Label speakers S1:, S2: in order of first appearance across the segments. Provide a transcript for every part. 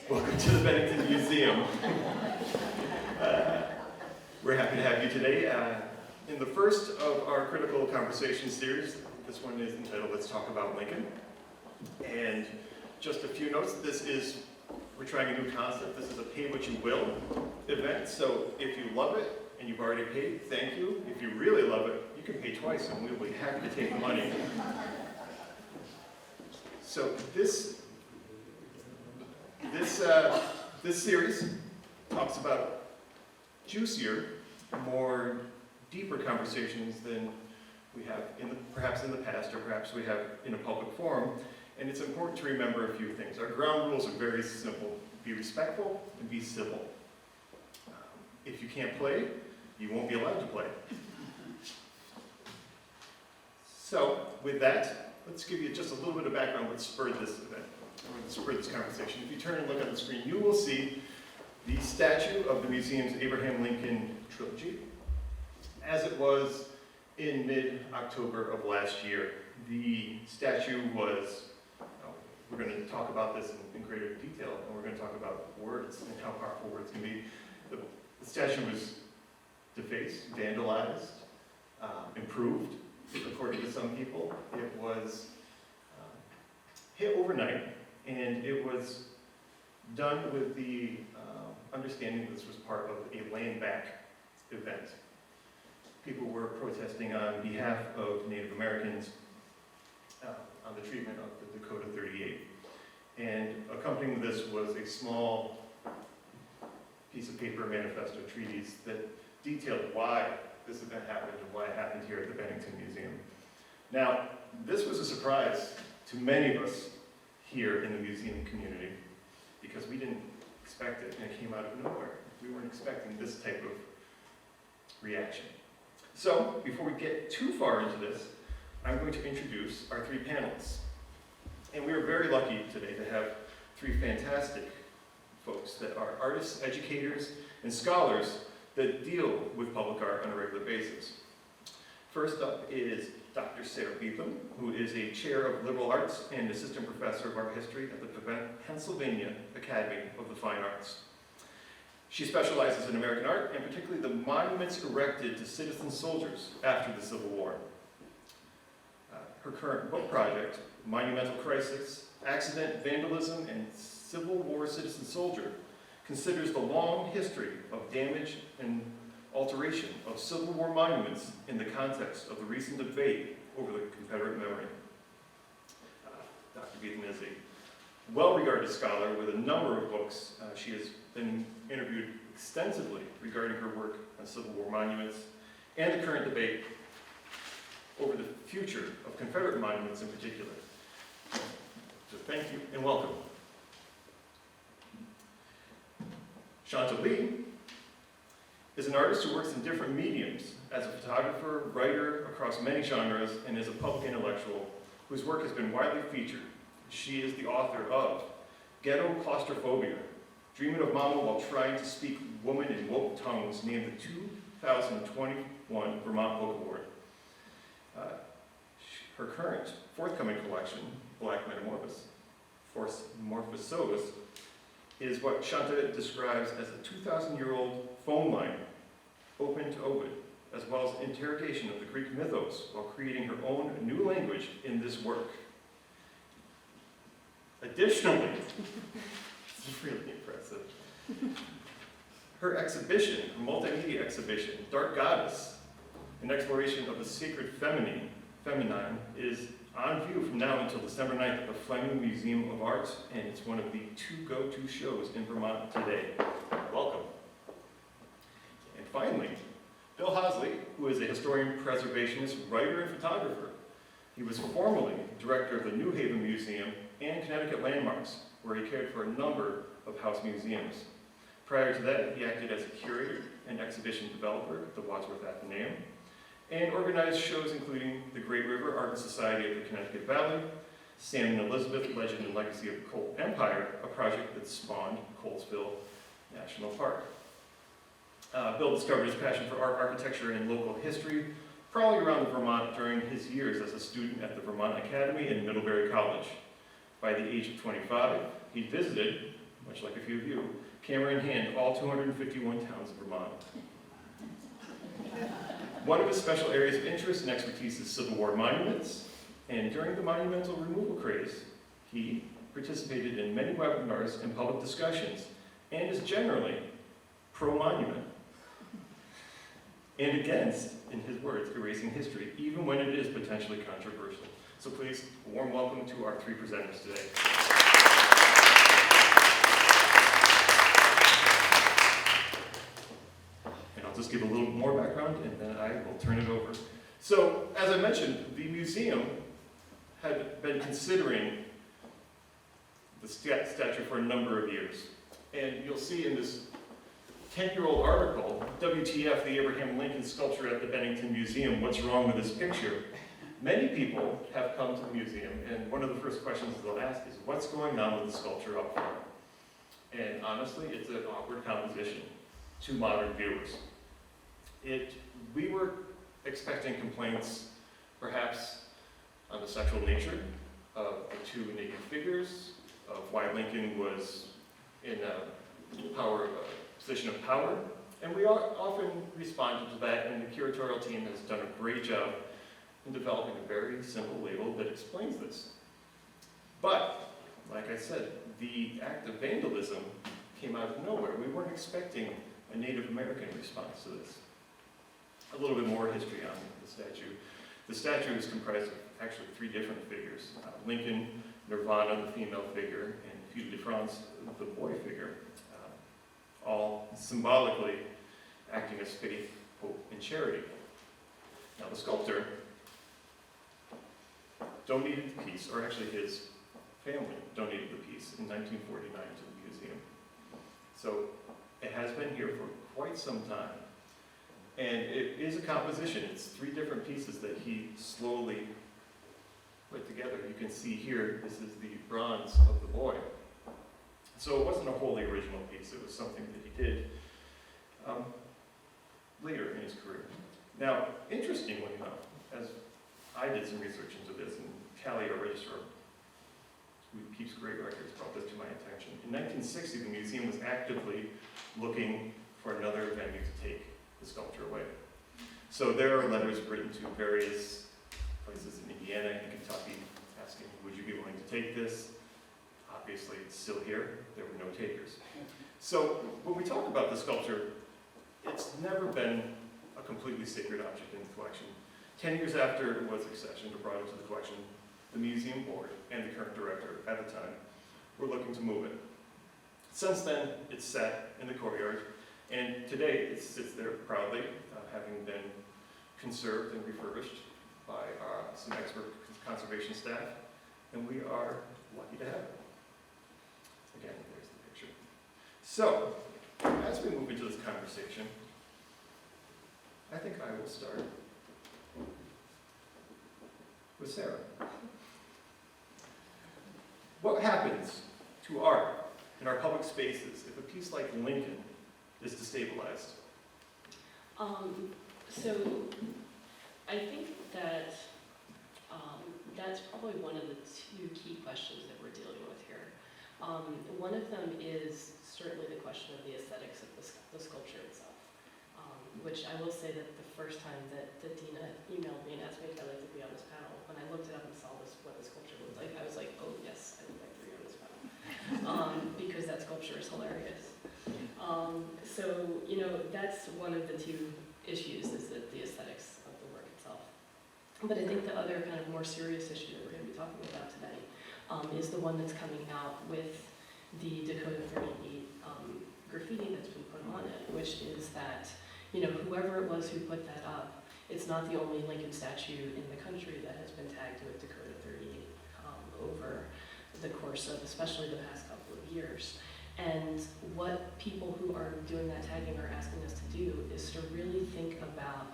S1: Welcome to the Bennington Museum. We're happy to have you today. In the first of our critical conversation series, this one is entitled Let's Talk About Lincoln. And just a few notes, we're trying a new concept. This is a pay what you will event. So if you love it and you've already paid, thank you. If you really love it, you can pay twice and we'll be happy to take the money. So this series talks about juicier, more deeper conversations than we have perhaps in the past, or perhaps we have in a public forum. And it's important to remember a few things. Our ground rules are very simple. Be respectful and be civil. If you can't play, you won't be allowed to play. So with that, let's give you just a little bit of background what spurred this event, or what spurred this conversation. If you turn and look on the screen, you will see the statue of the museum's Abraham Lincoln trilogy, as it was in mid-October of last year. The statue was, we're going to talk about this in greater detail, and we're going to talk about words and how powerful words can be. The statue was defaced, vandalized, improved, according to some people. It was hit overnight, and it was done with the understanding that this was part of a land back event. People were protesting on behalf of Native Americans on the treatment of the Dakota 38. And accompanying this was a small piece of paper, manifesto, treatise that detailed why this event happened and why it happened here at the Bennington Museum. Now, this was a surprise to many of us here in the museum community because we didn't expect it and it came out of nowhere. We weren't expecting this type of reaction. So, before we get too far into this, I'm going to introduce our three panelists. And we are very lucky today to have three fantastic folks that are artists, educators, and scholars that deal with public art on a regular basis. First up is Dr. Sarah Bibim, who is a chair of liberal arts and assistant professor of art history at the Pennsylvania Academy of the Fine Arts. She specializes in American art, and particularly the monuments erected to citizen soldiers after the Civil War. Her current book project, Monumental Crisis, Accident, Vandalism, and Civil War Citizen Soldier, considers the long history of damage and alteration of Civil War monuments in the context of the recent debate over the Confederate memory. Dr. Bibim is a well-regarded scholar with a number of books. She has been interviewed extensively regarding her work on Civil War monuments and the current debate over the future of Confederate monuments in particular. So thank you and welcome. Shanta Lee is an artist who works in different mediums as a photographer, writer across many genres, and is a public intellectual whose work has been widely featured. She is the author of Ghetto Claustrophobia, Dreaming of Mama While Trying to Speak Woman in Woke Tongues, named the 2021 Vermont Book Award. Her current forthcoming collection, Black Metamorphosis, is what Shanta describes as a 2,000-year-old phone line, open to open, as well as interrogation of the Greek mythos while creating her own new language in this work. Additionally, it's really impressive, her exhibition, her multimedia exhibition, Dark Goddess, an exploration of the sacred feminine, is on view from now until December 9th at the Fleming Museum of Art, and it's one of the two go-to shows in Vermont today. Welcome. And finally, Bill Housley, who is a historian, preservationist, writer, and photographer. He was formerly director of the New Haven Museum and Connecticut Landmarks, where he cared for a number of house museums. Prior to that, he acted as a curator and exhibition developer at the Wadsworth Athenaeum, and organized shows including the Great River Art and Society of the Connecticut Valley, Sam and Elizabeth, Legend and Legacy of the Coal Empire, a project that spawned Colesville National Park. Bill discovered his passion for art, architecture, and local history, prowling around Vermont during his years as a student at the Vermont Academy and Middlebury College. By the age of 25, he visited much like a few of you, camera in hand, all 251 towns of Vermont. One of his special areas of interest and expertise is Civil War monuments, and during the monumental removal craze, he participated in many webinars and public discussions, and is generally pro-monument, and against, in his words, erasing history, even when it is potentially controversial. So please, a warm welcome to our three presenters today. And I'll just give a little more background, and then I will turn it over. So, as I mentioned, the museum had been considering the statue for a number of years. And you'll see in this 10-year-old article, WTF, the Abraham Lincoln sculpture at the Bennington Museum, what's wrong with this picture? Many people have come to the museum, and one of the first questions they'll ask is, what's going on with the sculpture up front? And honestly, it's an awkward composition to modern viewers. We were expecting complaints, perhaps, on the sexual nature of the two naked figures, of why Lincoln was in a position of power, and we often responded to that, and the curatorial team has done a great job in developing a very simple label that explains this. But, like I said, the act of vandalism came out of nowhere. We weren't expecting a Native American response to this. A little bit more history on the statue. The statue is comprised of actually three different figures. Lincoln, Nirvana, the female figure, and Fille de France, the boy figure, all symbolically acting as faith, hope, and charity. Now the sculptor donated the piece, or actually his family donated the piece in 1949 to the museum. So it has been here for quite some time. And it is a composition. It's three different pieces that he slowly put together. You can see here, this is the bronze of the boy. So it wasn't a wholly original piece. It was something that he did later in his career. Now, interestingly enough, as I did some research into this, and Callie, our registrar, who keeps great records, brought this to my attention. In 1960, the museum was actively looking for another venue to take the sculpture away. So there are letters written to various places in Indiana and Kentucky asking, would you be willing to take this? Obviously, it's still here. There were no takers. So when we talk about the sculpture, it's never been a completely sacred object in the collection. 10 years after it was accessioned or brought into the collection, the museum board and the current director at the time were looking to move it. Since then, it's sat in the courtyard, and today it sits there proudly, having been conserved and refurbished by some expert conservation staff, and we are lucky to have it. Again, there's the picture. So, as we move into this conversation, I think I will start with Sarah. What happens to art in our public spaces if a piece like Lincoln is destabilized?
S2: So I think that that's probably one of the two key questions that we're dealing with here. One of them is certainly the question of the aesthetics of the sculpture itself, which I will say that the first time that Dina emailed me and asked me if I'd like to be on this panel, when I looked it up and saw what the sculpture looked like, I was like, oh yes, I would like to be on this panel, because that sculpture is hilarious. So, that's one of the two issues, is that the aesthetics of the work itself. But I think the other kind of more serious issue that we're going to be talking about today is the one that's coming out with the Dakota 38 graffiti that's been put on it, which is that, whoever it was who put that up, it's not the only Lincoln statue in the country that has been tagged with Dakota 38 over the course of especially the past couple of years. And what people who are doing that tagging are asking us to do is to really think about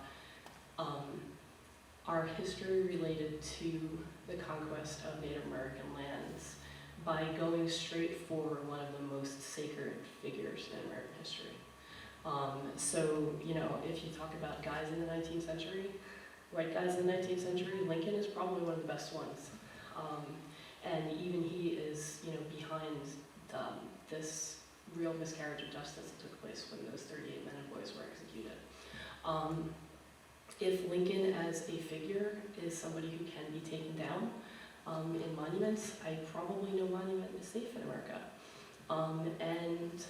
S2: our history related to the conquest of Native American lands by going straight for one of the most sacred figures in American history. So, if you talk about guys in the 19th century, white guys in the 19th century, Lincoln is probably one of the best ones. And even he is, behind this real miscarriage of justice that took place when those 38 men and boys were executed. If Lincoln as a figure is somebody who can be taken down in monuments, I probably no monument is safe in America. And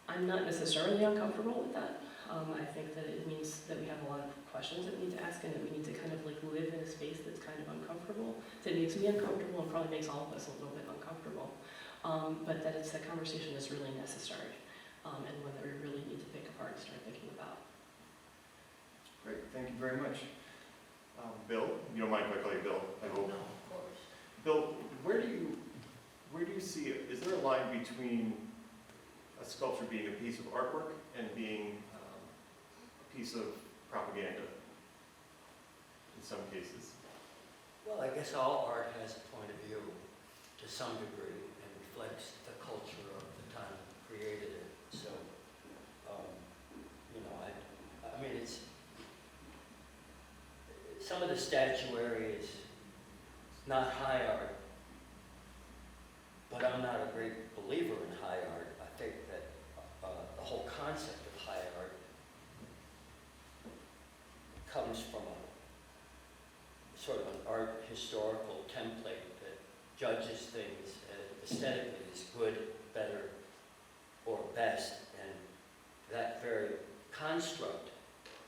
S2: I'm not necessarily uncomfortable with that. I think that it means that we have a lot of questions that we need to ask, and that we need to kind of like live in a space that's kind of uncomfortable. That makes me uncomfortable and probably makes all of us a little bit uncomfortable. But that it's a conversation that's really necessary, and one that we really need to pick apart and start thinking about.
S1: Great, thank you very much. Bill, you don't mind if I call you Bill, I hope.
S2: No, of course.
S1: Bill, where do you see it? Is there a line between a sculpture being a piece of artwork and being a piece of propaganda in some cases?
S3: Well, I guess all art has a point of view to some degree and reflects the culture of the time that created it. So, you know, I mean, it's some of the statuary is not high art, but I'm not a great believer in high art. I think that the whole concept of high art comes from a sort of an art historical template that judges things aesthetically as good, better, or best, and that very construct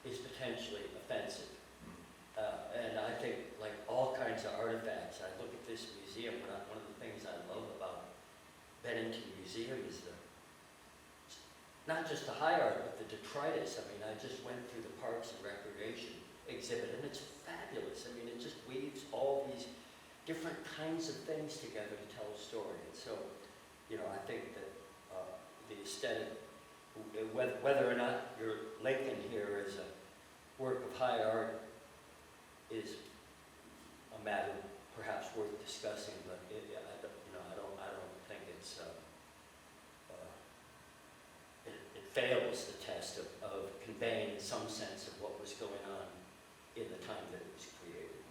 S3: is potentially offensive. And I think, like all kinds of artifacts, I look at this museum, one of the things I love about Bennington Museum is not just the high art, but the detritus. I mean, I just went through the Parks and Recreation exhibit, and it's fabulous. I mean, it just weaves all these different kinds of things together to tell a story. And so, you know, I think that the aesthetic, whether or not you're Lincoln here as a work of high art, is a matter perhaps worth discussing, but I don't think it's it fails the test of conveying some sense of what was going on in the time that it was created.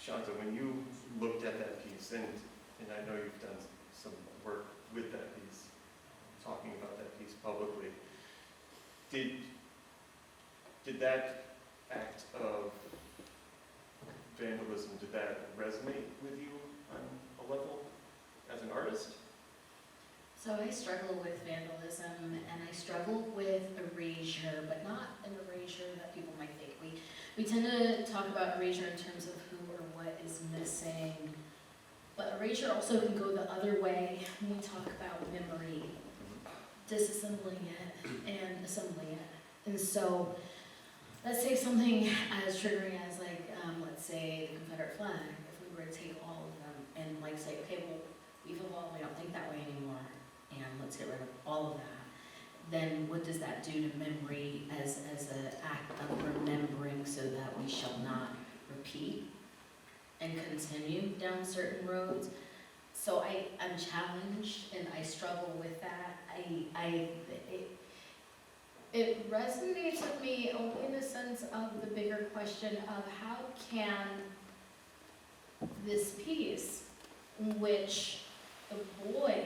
S1: Shanta, when you looked at that piece, and I know you've done some work with that piece, talking about that piece publicly, did that act of vandalism, did that resonate with you on a level as an artist?
S4: So I struggle with vandalism, and I struggle with erasure, but not an erasure that people might think. We tend to talk about erasure in terms of who or what is missing, but erasure also can go the other way when we talk about memory, disassembling it and assembling it. And so let's take something as triggering as like, let's say the Confederate flag. If we were to take all of them and like say, okay, well, we've evolved, we don't think that way anymore, and let's get rid of all of that, then what does that do to memory as an act of remembering so that we shall not repeat and continue down certain roads? So I'm challenged and I struggle with that. It resonates with me only in the sense of the bigger question of how can this piece, which the boy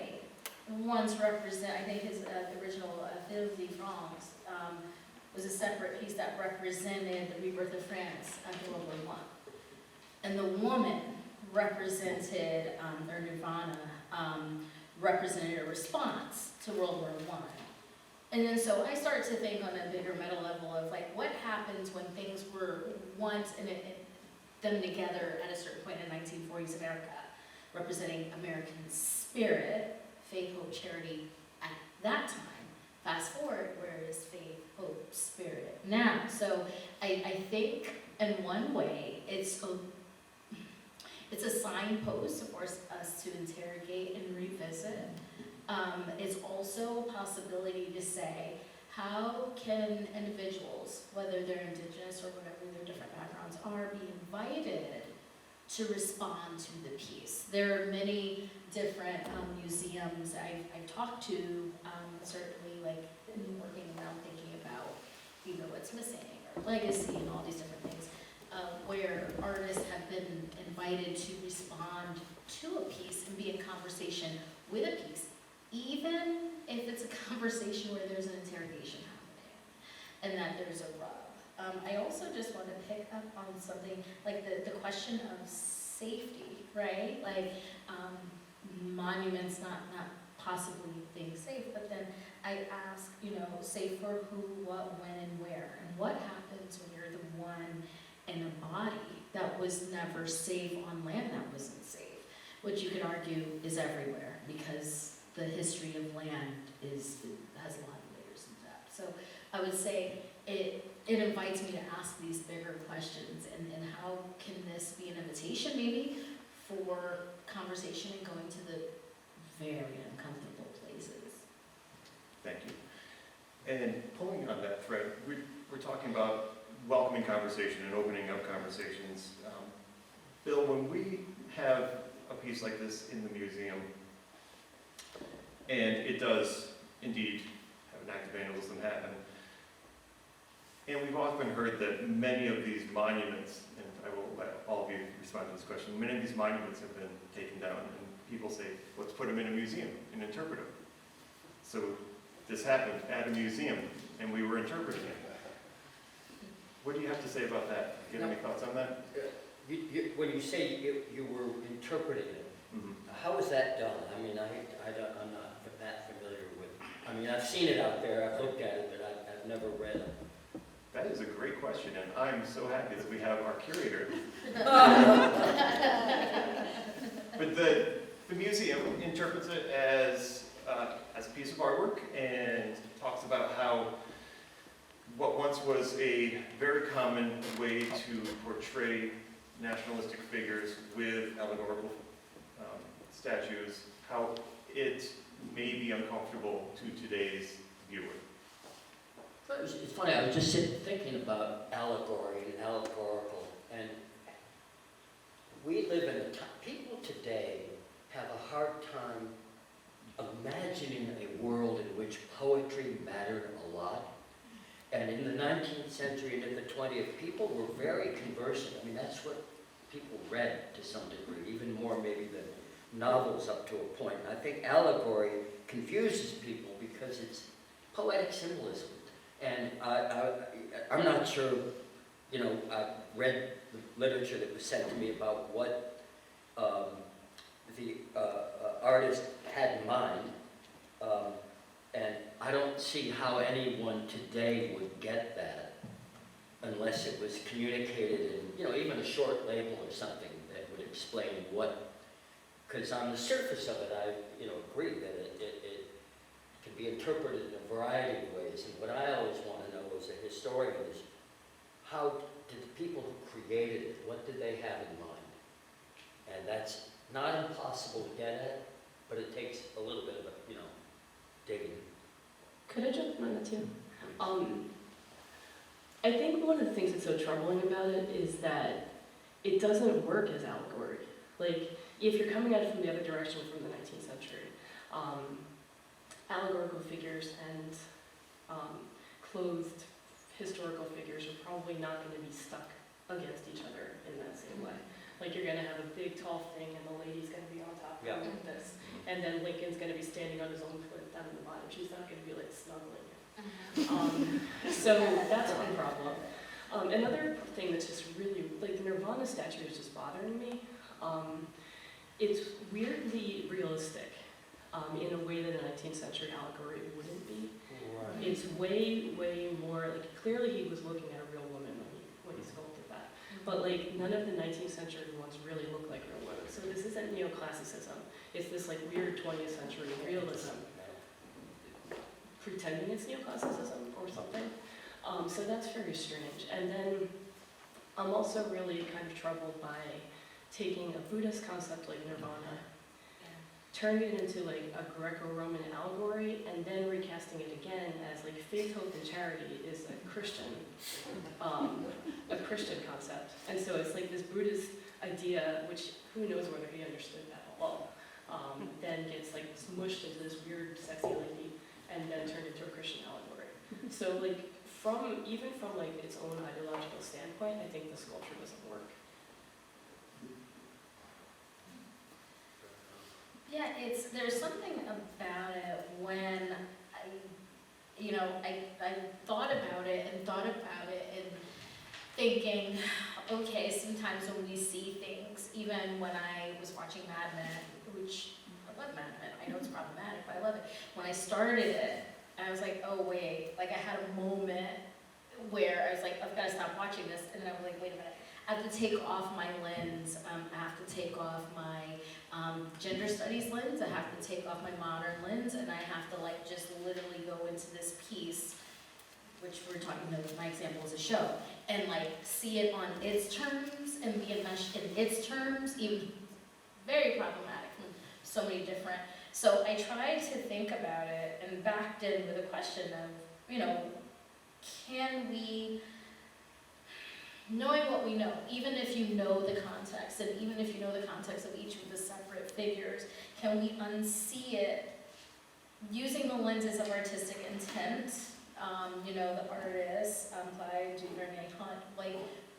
S4: once represent, I think his the original Fils de France was a separate piece that represented the rebirth of France after World War I. And the woman represented, or Nirvana, represented a response to World War I. And then so I start to think on a bigger meta level of like what happens when things were once and them together at a certain point in 1940s America, representing American spirit, faith, hope, charity at that time. Fast forward, where is faith, hope, spirit now? So I think in one way it's a signpost to force us to interrogate and revisit. It's also a possibility to say, how can individuals, whether they're indigenous or whatever their different backgrounds are, be invited to respond to the piece? There are many different museums I've talked to, certainly like working around thinking about, you know, what's missing, or legacy and all these different things, where artists have been invited to respond conversation with a piece, even if it's a conversation where there's an interrogation happening and that there's a rub. I also just want to pick up on something like the question of safety, right? Like monuments not possibly being safe, but then I ask, safe for who, what, when, and where, and what happens when you're the one in a body that was never safe on land that wasn't safe, which you could argue is everywhere because the history of land has a lot of layers and depth. So I would say it invites me to ask these bigger questions and how can this be an invitation maybe for conversation and going to the very uncomfortable places.
S1: Thank you. And pulling on that thread, we're talking about welcoming conversation and opening up conversations. Bill, when we have a piece like this in the museum, and it does indeed have an act of vandalism happen, and we've often heard that many of these monuments, and I will let all of you respond to this question, many of these monuments have been taken down, and people say, let's put them in a museum and interpret them. So this happened at a museum, and we were interpreting it. What do you have to say about that? Do you have any thoughts on that?
S3: When you say you were interpreting it, how is that done? I mean, I'm not that familiar with, I mean, I've seen it out there, I've looked at it, but I've never read it.
S1: That is a great question, and I'm so happy that we have our curator. But the museum interprets it as a piece of artwork and talks about how what once was a very common way to portray nationalistic figures with allegorical statues, how it may be uncomfortable to today's viewer.
S3: It's funny, I was just sitting thinking about allegory and allegorical, and we live in a time, people today have a hard time imagining a world in which poetry mattered a lot. And in the 19th century and in the 20th, people were very conversant. I mean, that's what people read to some degree, even more maybe than novels up to a point. And I think allegory confuses people because it's poetic symbolism. And I'm not sure, I read the literature that was sent to me about what the artist had in mind, and I don't see how anyone today would get that unless it was communicated in, even a short label or something that would explain what, because on the surface of it, I, agree that it can be interpreted in a variety of ways. And what I always want to know as a historian is, how did the people who created it, what did they have in mind? And that's not impossible to get at, but it takes a little bit of, digging.
S2: Could I jump in on that too? I think one of the things that's so troubling about it is that it doesn't work as allegory. Like, if you're coming at it from the other direction from the 19th century, allegorical figures and clothed historical figures are probably not going to be stuck against each other in that same way. Like, you're going to have a big tall thing and the lady's going to be on top of it like this, and then Lincoln's going to be standing on his own foot down in the bottom. She's not going to be like snuggling. So that's one problem. Another thing that's just really, like, the Nirvana statue is just bothering me. It's weirdly realistic in a way that a 19th century allegory wouldn't be.
S3: Right.
S2: It's way, way more, like, clearly he was looking at a real woman when he sculpted that. But, like, none of the 19th century ones really look like real women. So this isn't neoclassicism. It's this, like, weird 20th century realism, pretending it's neoclassicism or something. So that's very strange. And then I'm also really kind of troubled by taking a Buddhist concept like nirvana, turning it into like a Greco-Roman allegory, and then recasting it again as like faith, hope, and charity is a Christian concept. And so it's like this Buddhist idea, which who knows whether he understood that at all, then gets like smushed into this weird, sexy lady, and then turned into a Christian allegory. So like even from like its own ideological standpoint, I think the sculpture doesn't work.
S4: Yeah, there's something about it when I thought about it and thinking, okay, sometimes when we see things, even when I was watching Mad Men, which I love Mad Men, I know it's problematic, but I love it. When I started it, I was like, oh wait, like I had a moment where I was like, I've got to stop watching this, and then I was like, wait a minute, I have to take off my lens, I have to take off my gender studies lens, I have to take off my modern lens, and I have to like just literally go into this piece, which we're talking about, my example is a show, and like see it on its terms and be enmeshed in its terms, even very problematic from so many different. So I tried to think about it and backed in with a question of, can we, knowing what we know, even if you know the context, and even if you know the context of each of the separate figures, can we unsee it using the lenses of artistic intent? The artist, Clyde Duvernay Hunt, like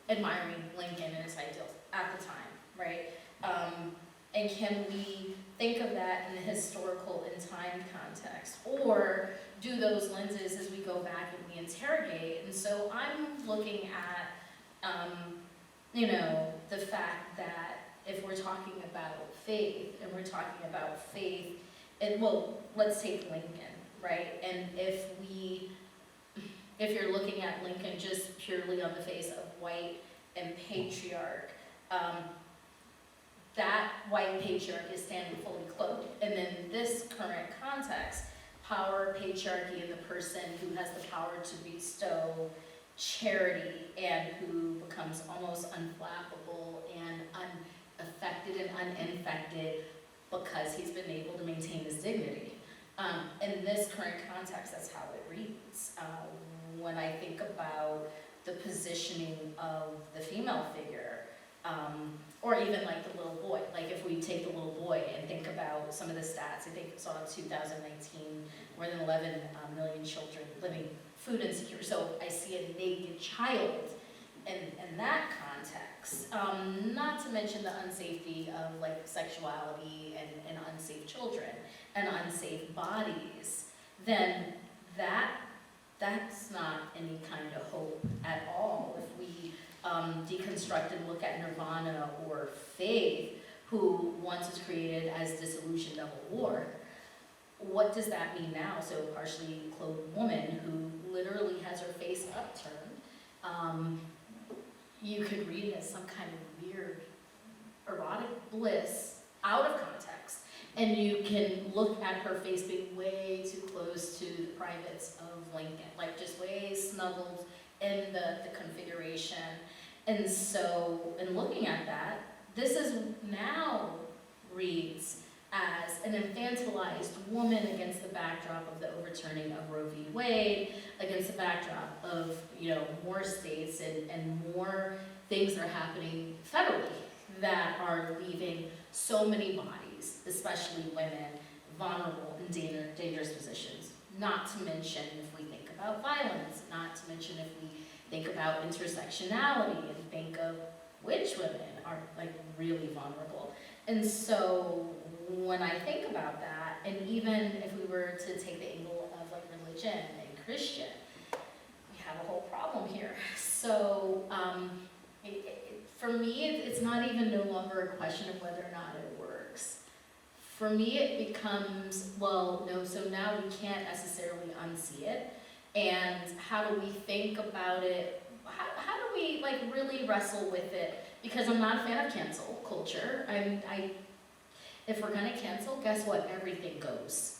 S4: admiring Lincoln and his ideals at the time, right? And can we think of that in a historical and time context? Or do those lenses as we go back and we interrogate? And so I'm looking at, the fact that if we're talking about faith, and we're talking about faith, and well, let's take Lincoln, right? And if you're looking at Lincoln just purely on the face of white and patriarch, that white patriarch is standing fully clothed. And then this current context, power, patriarchy, and the person who has the power to bestow charity and who becomes almost unflappable and unaffected and uninfected because he's been able to maintain his dignity. In this current context, that's how it reads. When I think about the positioning of the female figure, or even like the little boy, like if we take the little boy and think about some of the stats, I think I saw in 2019, more than 11 million children living food insecure. So I see a naked child in that context. Not to mention the unsafety of like sexuality and unsafe children and unsafe bodies, then that's not any kind of hope at all. If we deconstruct and look at Nirvana or Faith, who once was created as disillusioned of a war, what does that mean now? So a partially clothed woman who literally has her face upturned, you could read it as some kind of weird erotic bliss out of context. And you can look at her face being way too close to the privates of Lincoln, like just way snuggled in the configuration. And so, in looking at that, this is now reads as an infantilized woman against the backdrop of the overturning of Roe v. Wade, against the backdrop of, more states and more things that are happening federally that are leaving so many bodies, especially women, vulnerable and dangerous positions. Not to mention if we think about violence, not to mention if we think about intersectionality and think of which women are like really vulnerable. And so when I think about that, and even if we were to take the angle of like religion and Christian, we have a whole problem here. So for me, it's not even no longer a question of whether or not it works. For me, it becomes, well, no, so now we can't necessarily unsee it. And how do we think about it? How do we like really wrestle with it? Because I'm not a fan of cancel culture. If we're gonna cancel, guess what? Everything goes.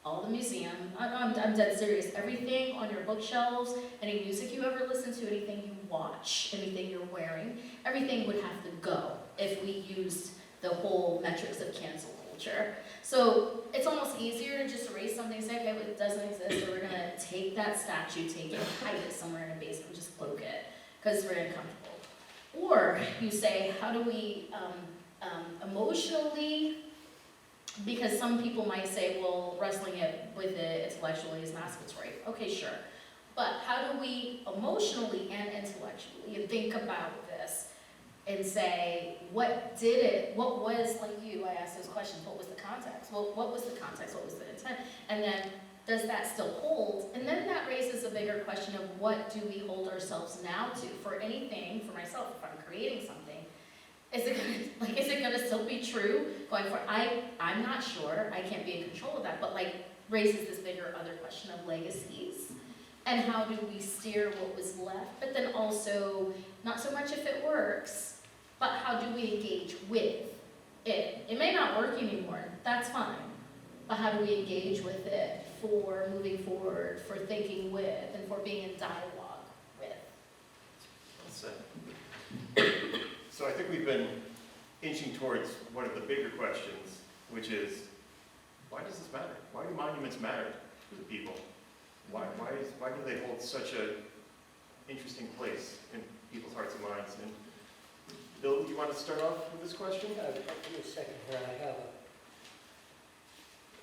S4: All the museum, I'm dead serious. Everything on your bookshelves, any music you ever listen to, anything you watch, anything you're wearing, everything would have to go if we used the whole metrics of cancel culture. So it's almost easier to just erase something and say, okay, well, it doesn't exist, so we're gonna take that statue, take it, hide it somewhere in a basement, and just cloak it, because we're uncomfortable. Or you say, how do we emotionally, because some people might say, well, wrestling it with it intellectually is masturbatory. Okay, sure. But how do we emotionally and intellectually think about this and say, what was, like you, I asked those questions, what was the context? Well, what was the context, what was the intent? And then, does that still hold? And then that raises a bigger question of what do we hold ourselves now to? For anything, for myself, if I'm creating something, is it gonna still be true going forward? I'm not sure, I can't be in control of that, but like, raises this bigger other question of legacies. And how do we steer what was left, but then also, not so much if it works, but how do we engage with it? It may not work anymore, that's fine, but how do we engage with it for moving forward, for thinking with, and for being in dialogue with?
S1: Well said. So I think we've been inching towards one of the bigger questions, which is, why does this matter? Why do monuments matter to the people? Why do they hold such an interesting place in people's hearts and minds? And Bill, do you want to start off with this question?
S3: Yeah, give me a second here. I have a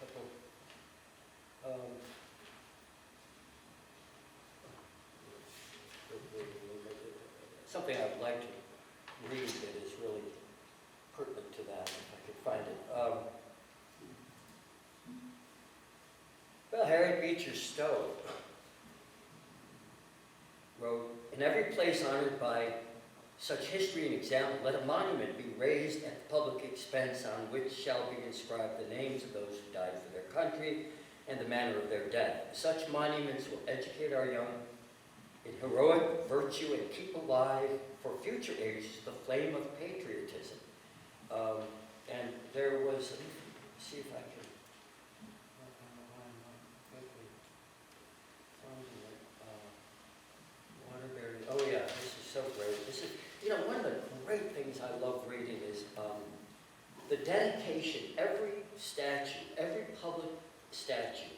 S3: couple. Something I would like to read that is really pertinent to that, if I could find it. Well, Harriet Beecher Stowe wrote, "In every place honored by such history and example, let a monument be raised at the public expense on which shall be inscribed the names of those who died for their country and the manner of their death. Such monuments will educate our young in heroic virtue and keep alive for future ages the flame of patriotism." And there was, let me see if I can, Waterbury, oh yeah, this is so great. This is, you know, one of the great things I love reading is the dedication. Every statue, every public statue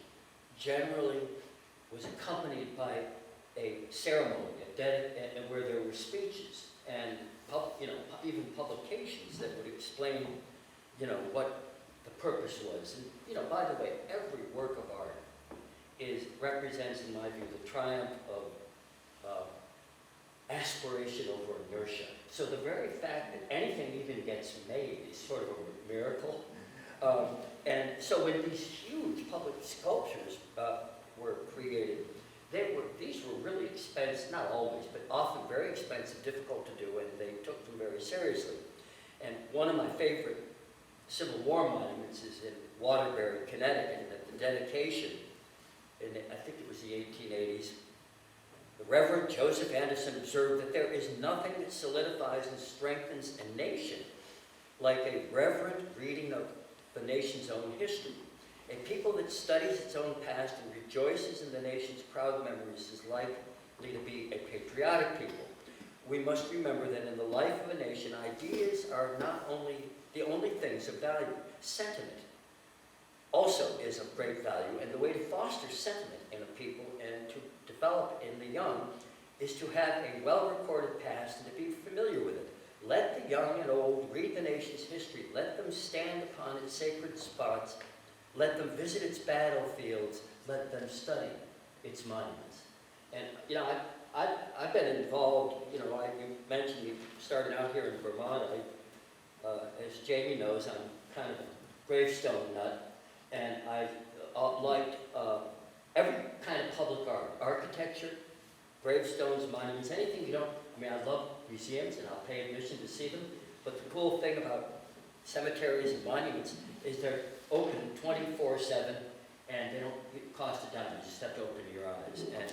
S3: generally was accompanied by a ceremony, and where there were speeches and even publications that would explain, what the purpose was. And by the way, every work of art represents, in my view, the triumph of aspiration over inertia. So the very fact that anything even gets made is sort of a miracle. And so when these huge public sculptures were created, these were really expensive, not always, but often very expensive, difficult to do, and they took them very seriously. And one of my favorite Civil War monuments is in Waterbury, Connecticut, and at the dedication, I think it was the 1880s, the Reverend Joseph Anderson observed that there is nothing that solidifies and strengthens a nation like a reverent reading of the nation's own history. A people that studies its own past and rejoices in the nation's proud memories is likely to be a patriotic people. We must remember that in the life of a nation, ideas are not only the only things of value. Sentiment also is of great value, and the way to foster sentiment in a people and to develop in the young is to have a well-recorded past and to be familiar with it. Let the young and old read the nation's history. Let them stand upon its sacred spots. Let them visit its battlefields. Let them study its monuments. And, I've been involved, you mentioned you started out here in Vermont. As Jamie knows, I'm kind of a gravestone nut. And I liked every kind of public art, architecture, gravestones, monuments, anything I love museums and I'll pay admission to see them. But the cool thing about cemeteries and monuments is they're open 24/7 and they don't cost a dime. You just have to open your eyes. And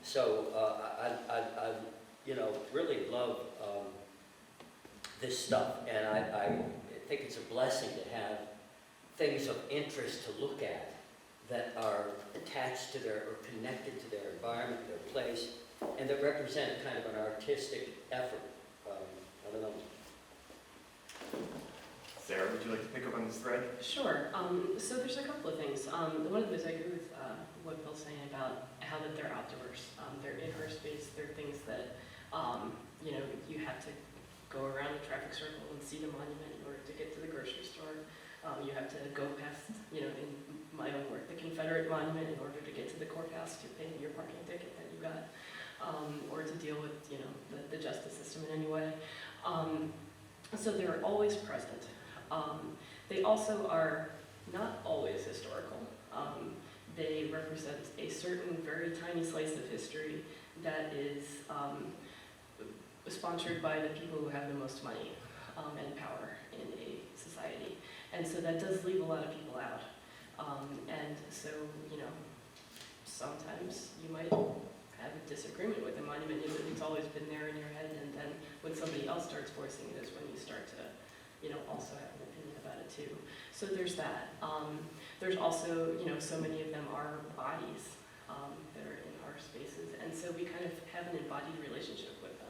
S3: so I really love this stuff, and I think it's a blessing to have things of interest to look at that are attached to or connected to their environment, their place, and that represent kind of an artistic effort. I don't know.
S1: Sarah, would you like to pick up on this thread?
S2: Sure. So there's a couple of things. One of them is I agree with what Bill's saying about how that they're outdoors. They're in our space. They're things that, you have to go around the traffic circle and see the monument in order to get to the grocery store. You have to go past, in my own work, the Confederate monument in order to get to the courthouse to pay your parking ticket that you got, or to deal with, the justice system in any way. So they're always present. They also are not always historical. They represent a certain very tiny slice of history that is sponsored by the people who have the most money and power in a society. And so that does leave a lot of people out. And so, sometimes you might have a disagreement with the monument. It's always been there in your head, and then when somebody else starts voicing it is when you start to, also have an opinion about it too. So there's that. There's also, so many of them are bodies that are in our spaces, and so we kind of have an embodied relationship with them.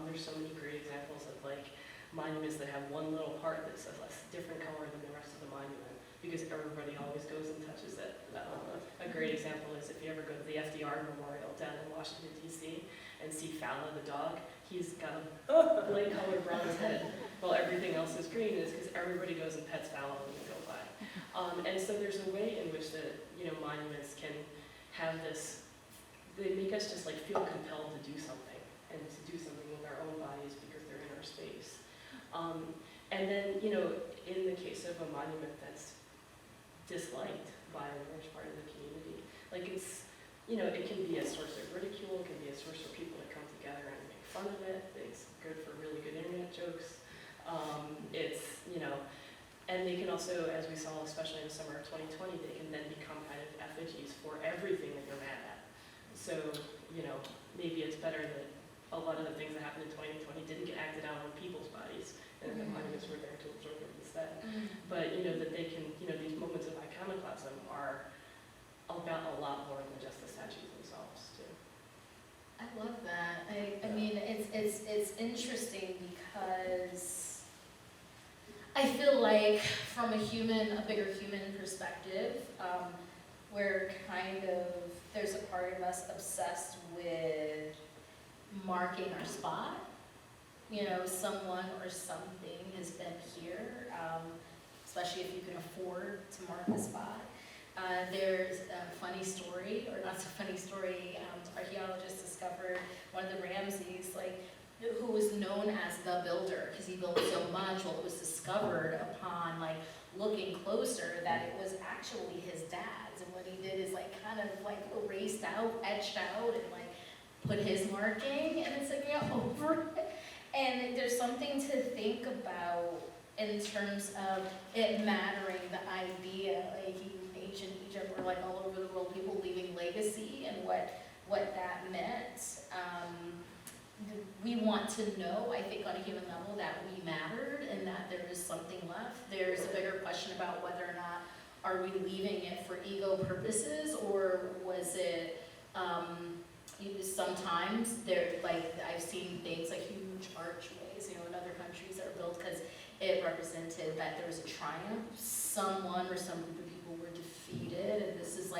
S2: There's so many great examples of monuments that have one little part that's a different color than the rest of the monument, because everybody always goes and touches it. A great example is if you ever go to the FDR Memorial down in Washington, D.C., and see Fowler the dog, he's got a light-colored bronze head, while everything else is green, is because everybody goes and pets Fowler when they go by. And so there's a way in which monuments can have this, they make us just feel compelled to do something, and to do something with our own bodies because they're in our space. And then, in the case of a monument that's disliked by a large part of the community, it's, it can be a source of ridicule, it can be a source for people to come together and make fun of it. It's good for really good internet jokes. And they can also, as we saw, especially in the summer of 2020, they can then become kind of effigies for everything that you're mad at. So, maybe it's better that a lot of the things that happened in 2020 didn't get acted out on people's bodies, and the monuments were there to absorb it instead. But, that they can, these moments of iconoclasm are about a lot more than just the statues themselves, too.
S4: I love that. I mean, it's interesting because I feel like from a bigger human perspective, we're there's a part of us obsessed with marking our spot. Someone or something has been here, especially if you can afford to mark the spot. There's a funny story, or not so funny story, archaeologists discovered one of the Ramses, who was known as the builder, because he built so much. Well, it was discovered upon, looking closer that it was actually his dad's, and what he did is, erased out, etched out, and, put his marking, and it's, over it. And there's something to think about in terms of it mattering, the idea, ancient Egypt were all over the world, people leaving legacy and what that meant. We want to know, I think, on a human level that we mattered and that there is something left. There's a bigger question about whether or not are we leaving it for ego purposes, or was it, sometimes I've seen things huge archways, in other countries that are built because it represented that there was a triumph. Someone or some group of people were defeated, and this is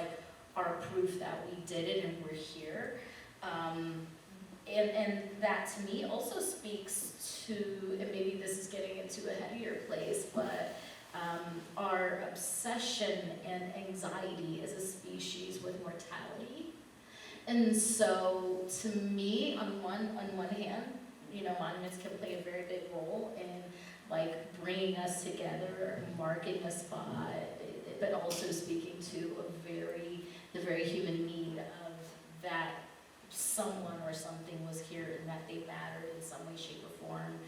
S4: our proof that we did it and we're here. And that to me also speaks to, and maybe this is getting into a heavier place, but our obsession and anxiety as a species with mortality. And so to me, on one hand, monuments can play a very big role in bringing us together, marking a spot, but also speaking to the very human need of that someone or something was here and that they mattered in some way, shape, or form,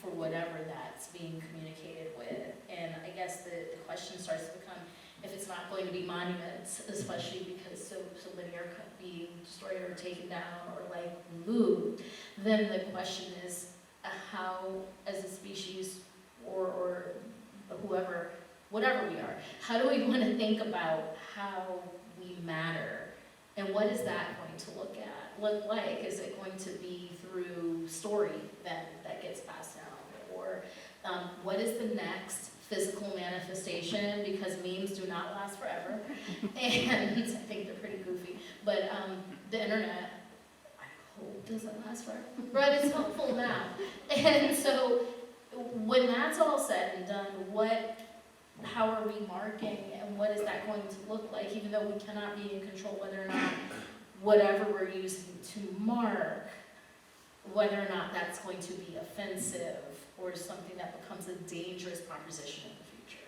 S4: for whatever that's being communicated with. And I guess the question starts to become, if it's not going to be monuments, especially because so many are being destroyed or taken down or moved, then the question is how, as a species or whoever, whatever we are, how do we want to think about how we matter? And what is that going to look like? Is it going to be through story that gets passed down? Or what is the next physical manifestation? Because memes do not last forever. And I think they're pretty goofy. But the internet, I hope doesn't last forever. But it's helpful now. And so when that's all said and done, how are we marking, and what is that going to look like, even though we cannot be in control whether or not whatever we're using to mark whether or not that's going to be offensive or something that becomes a dangerous proposition in the future.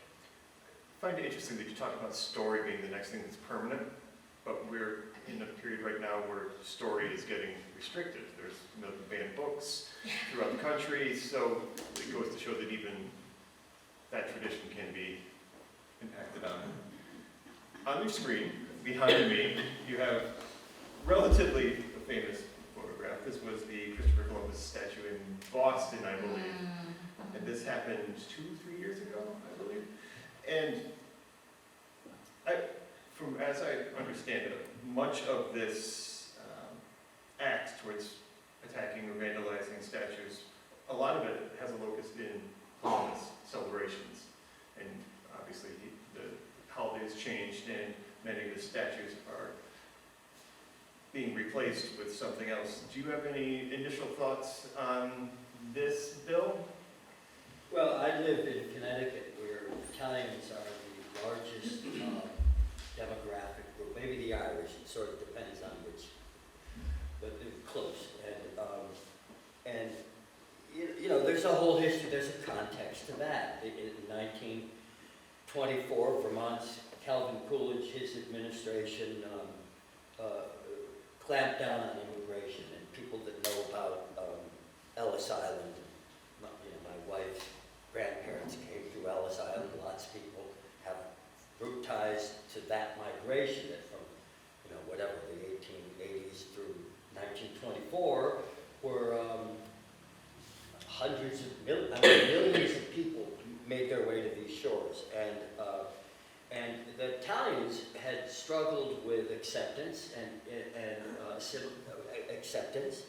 S1: I find it interesting that you talk about story being the next thing that's permanent, but we're in a period right now where story is getting restricted. There's banned books throughout the country, so it goes to show that even that tradition can be impacted on. On your screen, behind me, you have relatively a famous photograph. This was the Christopher Columbus statue in Boston, I believe. And this happened 2-3 years ago, I believe. And as I understand it, much of this act towards attacking or vandalizing statues, a lot of it has a locus in Columbus celebrations. And obviously the holiday has changed and many of the statues are being replaced with something else. Do you have any initial thoughts on this bill?
S3: Well, I live in Connecticut, where Italians are the largest demographic group. Maybe the Irish, it sort of depends on which, but they're close. And you know, there's a whole history, there's a context to that. In 1924, Vermont's Calvin Coolidge, his administration clamped down on immigration, and people that know about Ellis Island, my wife's grandparents came through Ellis Island. Lots of people have root ties to that migration that from, whatever, the 1880s through 1924 were millions of people made their way to these shores. And the Italians had struggled with acceptance and civil acceptance,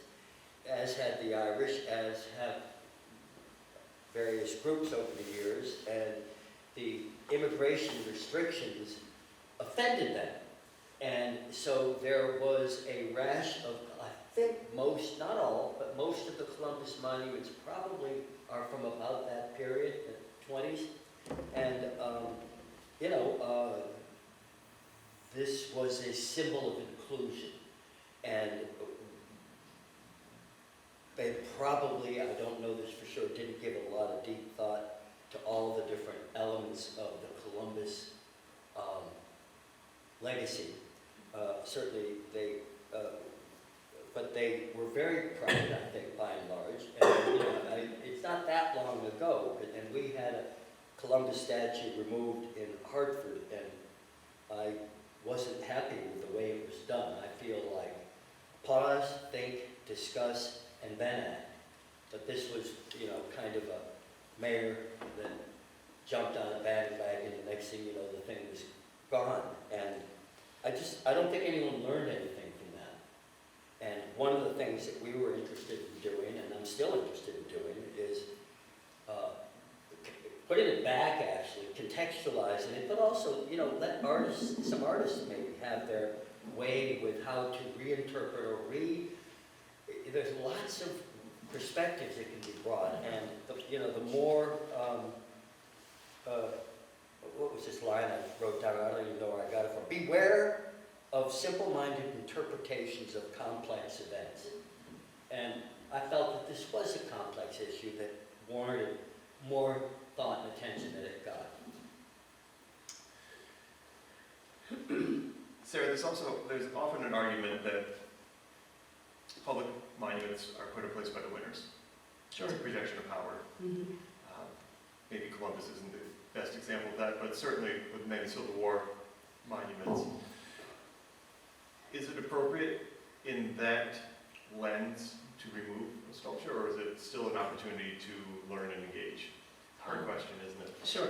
S3: as had the Irish, as have various groups over the years, and the immigration restrictions offended them. And so there was a rash of, I think most, not all, but most of the Columbus monuments probably are from about that period, the 20s. And, this was a symbol of inclusion. And they probably, I don't know this for sure, didn't give a lot of deep thought to all the different elements of the Columbus legacy. Certainly they, but they were very proud, I think, by and large. And it's not that long ago, and we had a Columbus statue removed in Hartford, and I wasn't happy with the way it was done. I feel like pause, think, discuss, and then act. But this was, kind of a mayor that jumped on a bandwagon, and the next thing you know, the thing was gone. And I don't think anyone learned anything from that. And one of the things that we were interested in doing, and I'm still interested in doing, is putting it back, actually, contextualizing it, but also, let some artists maybe have their way with how to reinterpret or there's lots of perspectives that can be brought, and the more, what was this line I wrote down? I don't even know where I got it from. Beware of simple-minded interpretations of complex events. And I felt that this was a complex issue that warranted more thought and attention than it got.
S1: Sarah, there's often an argument that public monuments are put in place by the winners.
S2: Sure.
S1: It's a projection of power.
S2: Mm-hmm.
S1: Maybe Columbus isn't the best example of that, but certainly with many Civil War monuments. Is it appropriate in that lens to remove a sculpture, or is it still an opportunity to learn and engage? Hard question, isn't it?
S2: Sure.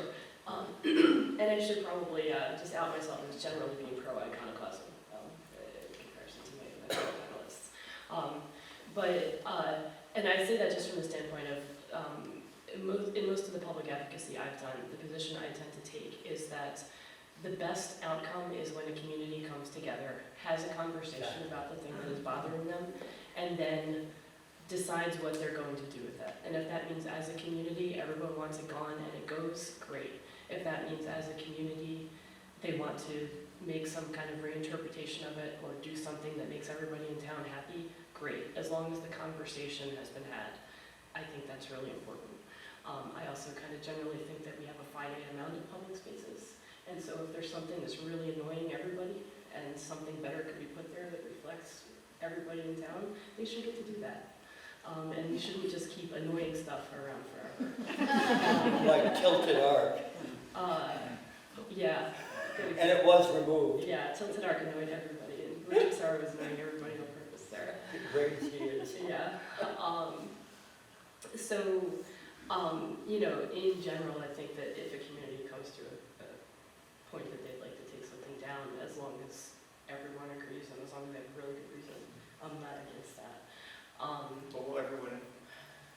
S2: And I should probably just out myself as generally being pro-iconoclasm in comparison to my fellow panelists. And I say that just from the standpoint of, in most of the public advocacy I've done, the position I tend to take is that the best outcome is when a community comes together, has a conversation about the thing that is bothering them, and then decides what they're going to do with it. And if that means as a community, everyone wants it gone and it goes, great. If that means as a community, they want to make some kind of reinterpretation of it or do something that makes everybody in town happy, great, as long as the conversation has been had. I think that's really important. I also kind of generally think that we have a finite amount of public spaces, and so if there's something that's really annoying everybody, and something better could be put there that reflects everybody in town, they should get to do that. And we shouldn't just keep annoying stuff around forever.
S3: Like Tilted Arc,
S2: Yeah.
S3: and it was removed.
S2: Yeah, Tilted Arc annoyed everybody, and Richard Sauer was annoying everybody on purpose there.
S3: Great years.
S2: Yeah. You know, in general, I think that if a community comes to a point that they'd like to take something down, as long as everyone agrees and as long as they have really good reason, I'm not against that.
S1: But will everyone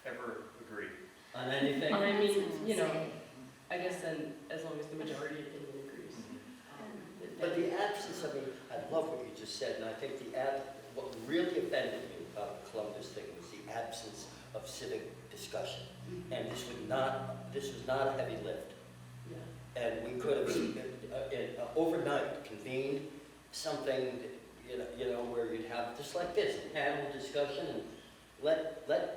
S1: ever agree?
S3: On anything?
S2: I mean, you know, I guess then, as long as the majority opinion agrees.
S3: But the absence, I mean, I love what you just said, and I think what really offended me about the Columbus thing was the absence of civic discussion. And this was not a heavy lift.
S2: Yeah.
S3: And we could have, overnight, convened something, you know, where you'd have, just like this, a panel discussion, and let the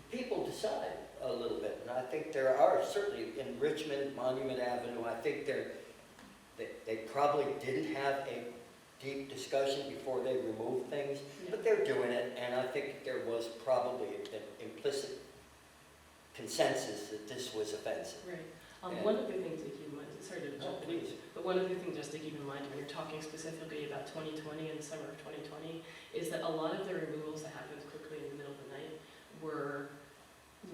S3: people decide a little bit. And I think there are, certainly in Richmond, Monument Avenue, I think they probably didn't have a deep discussion before they removed things, but they're doing it, and I think there was probably an implicit consensus that this was offensive.
S2: Right. One other thing to keep in mind, sorry to jump in,
S3: Please.
S2: but one other thing just to keep in mind when you're talking specifically about 2020 and the summer of 2020 is that a lot of the removals that happened quickly in the middle of the night were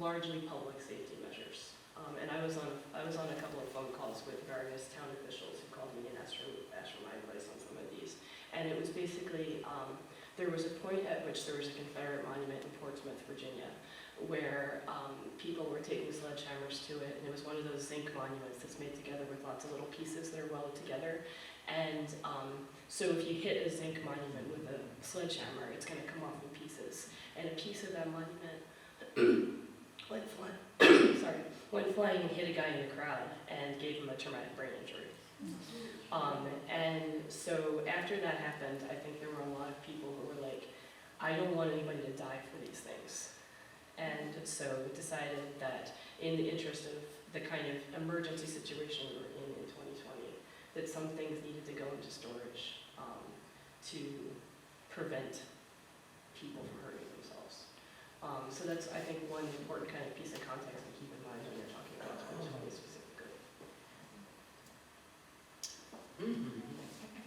S2: largely public safety measures. And I was on a couple of phone calls with various town officials who called me and asked for my advice on some of these. And it was basically, there was a point at which there was a Confederate monument in Portsmouth, Virginia, where people were taking sledgehammers to it, and it was one of those zinc monuments that's made together with lots of little pieces that are welded together. And so if you hit a zinc monument with a sledgehammer, it's going to come off in pieces. And a piece of that monument went flying and hit a guy in the crowd and gave him a traumatic brain injury. And so after that happened, I think there were a lot of people who were like, I don't want anybody to die for these things. And so decided that in the interest of the kind of emergency situation we were in 2020, that some things needed to go into storage to prevent people from hurting themselves. So that's, I think, one important kind of piece of context to keep in mind when you're talking about 2020 specifically.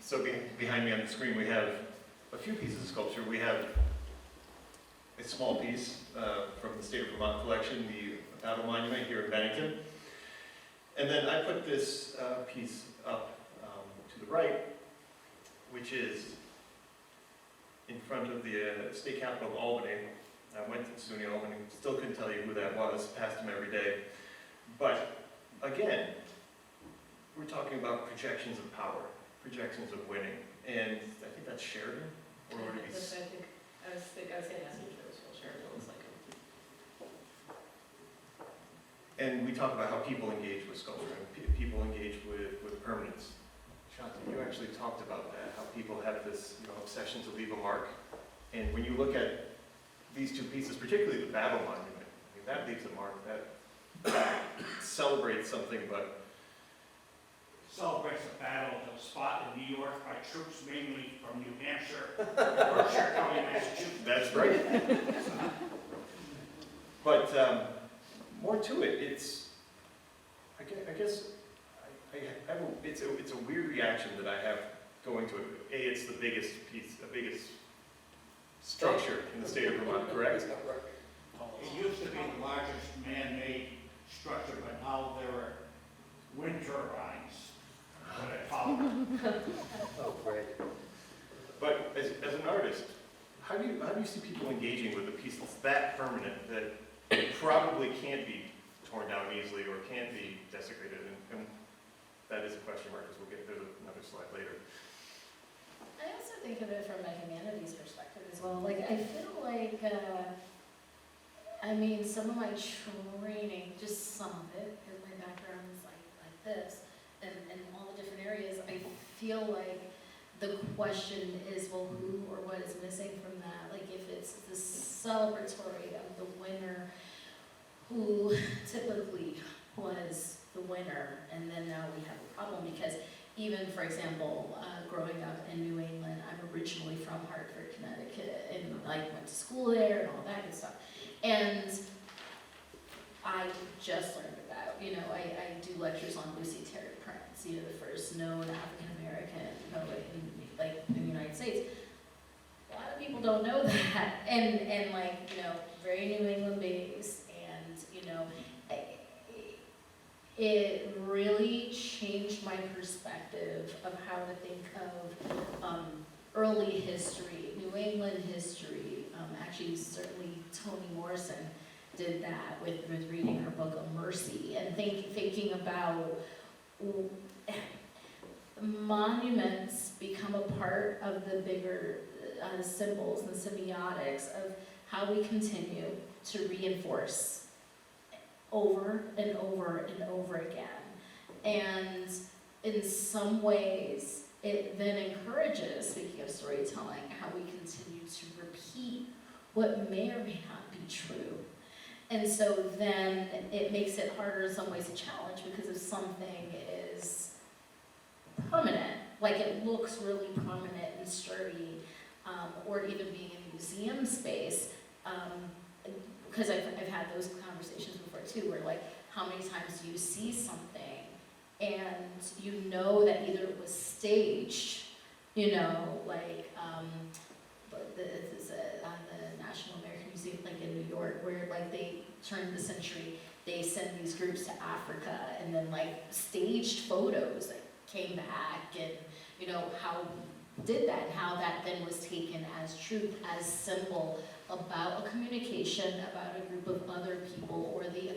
S1: So behind me on the screen, we have a few pieces of sculpture. We have a small piece from the State of Vermont collection, the Battle Monument here in Bennington. And then I put this piece up to the right, which is in front of the state capitol of Albany. I went to SUNY Albany, still couldn't tell you who that was, passed him every day. But again, we're talking about projections of power, projections of winning. And I think that's Sheridan, or would it be?
S2: I was saying asking if it was Phil Sheridan, it looks like him.
S1: And we talk about how people engage with sculpture and people engage with permanence. Shanta, you actually talked about that, how people have this obsession to leave a mark. And when you look at these two pieces, particularly the Battle Monument, I mean, that leaves a mark, that celebrates something, but
S5: celebrates the battle that was fought in New York by troops mainly from New Hampshire, Berkshire County, Massachusetts.
S1: that's right. But more to it, it's, it's a weird reaction that I have going to it. It's the biggest piece, the biggest structure in the state of Vermont, correct?
S5: It used to be the largest man-made structure, but now there are wind turbines that it followed.
S3: Oh, great.
S1: But as an artist, how do you see people engaging with a piece that's that permanent that probably can't be torn down easily or can't be desecrated? And that is a question mark, because there's another slide later.
S4: I also think of it from a humanities perspective as well. Like, I feel like, some of my training, just some of it, because my background is like this, and all the different areas, I feel like the question is, well, who or what is missing from that? Like, if it's the celebratory of the winner, who typically was the winner, and then now we have a problem, because even, for example, growing up in New England, I'm originally from Hartford, Connecticut, and I went to school there and all that good stuff. And I just learned about, I do lectures on Lucy Terry Prince, the first known African-American poet in the United States. A lot of people don't know that, and very New England based, and, it really changed my perspective of how to think of early history, New England history. Actually, certainly Toni Morrison did that with reading her book of Mercy, and thinking about monuments become a part of the bigger symbols and semiotics of how we continue to reinforce over and over and over again. And in some ways, it then encourages, speaking of storytelling, how we continue to repeat what may or may not be true. And so then it makes it harder in some ways to challenge, because if something is permanent, like it looks really permanent and sturdy, or even being in a museum space, because I've had those conversations before too, where like, how many times do you see something and you know that either it was staged, but this is on the National American Museum, like in New York, where like they turned the century, they send these groups to Africa, and then like staged photos that came back, and how did that, how that then was taken as truth, as symbol about a communication about a group of other people, or the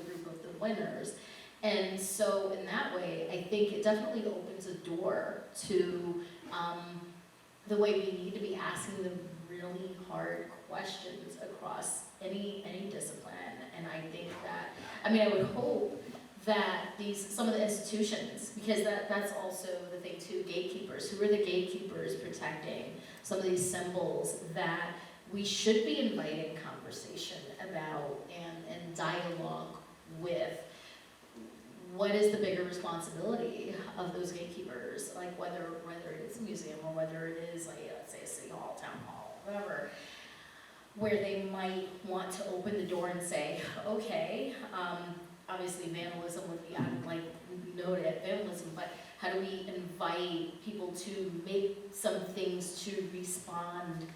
S4: group of the winners. And so in that way, I think it definitely opens a door to the way we need to be asking the really hard questions across any discipline. And I think that, I would hope that some of the institutions, because that's also the thing too, gatekeepers. Who are the gatekeepers protecting some of these symbols that we should be inviting conversation about and dialogue with? What is the bigger responsibility of those gatekeepers? Like whether it is a museum, or whether it is, like, let's say a city hall, town hall, whatever, where they might want to open the door and say, okay, obviously vandalism would be, noted vandalism, but how do we invite people to make some things to respond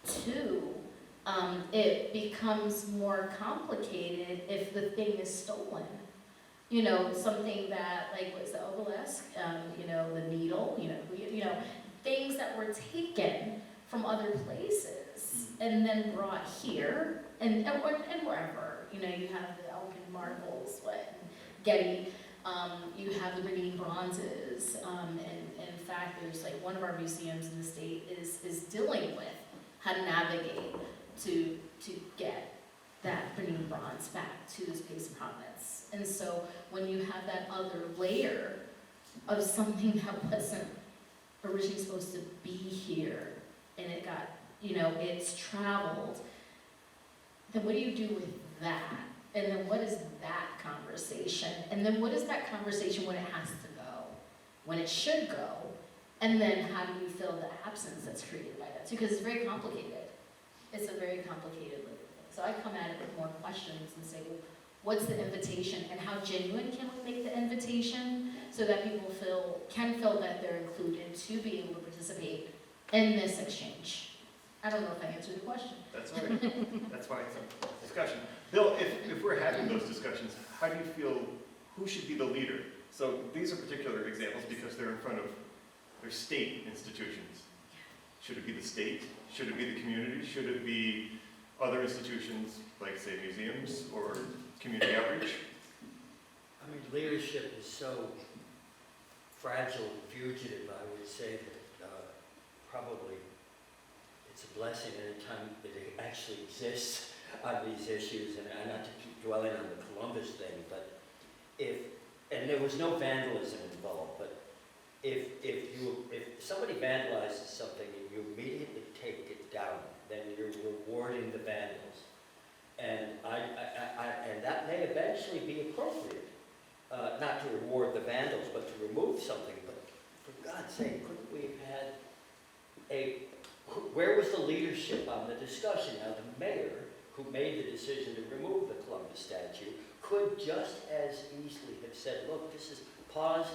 S4: to? It becomes more complicated if the thing is stolen. Something that, like, what's the obelisk, the needle, things that were taken from other places and then brought here, and wherever, you have the Elgin marbles, Getty, you have the Bennington bronzes, and in fact, there's like one of our museums in the state is dealing with how to navigate to get that Bennington bronze back to the space of prominence. And so when you have that other layer of something that wasn't originally supposed to be here, and it got, it's traveled, then what do you do with that? And then what is that conversation? And then what is that conversation when it has to go, when it should go? And then how do you fill the absence that's created by that too? Because it's very complicated. It's a very complicated living thing. So I come at it with more questions and say, well, what's the invitation, and how genuine can we make the invitation so that people can feel that they're included to be able to participate in this exchange? I don't know if I answered the question.
S1: That's all right. That's why it's a discussion. Bill, if we're having those discussions, how do you feel, who should be the leader? So these are particular examples because they're in front of their state institutions. Should it be the state? Should it be the community? Should it be other institutions like, say, museums or community outreach?
S3: Leadership is so fragile and fugitive. I would say that probably it's a blessing any time that it actually exists on these issues, and not to keep dwelling on the Columbus thing, but and there was no vandalism involved, but if somebody vandalizes something and you immediately take it down, then you're rewarding the vandals. And and that may eventually be appropriate, not to reward the vandals, but to remove something. But for God's sake, couldn't we have had where was the leadership on the discussion? Now, the mayor, who made the decision to remove the Columbus statue, could just as easily have said, look, this is pause,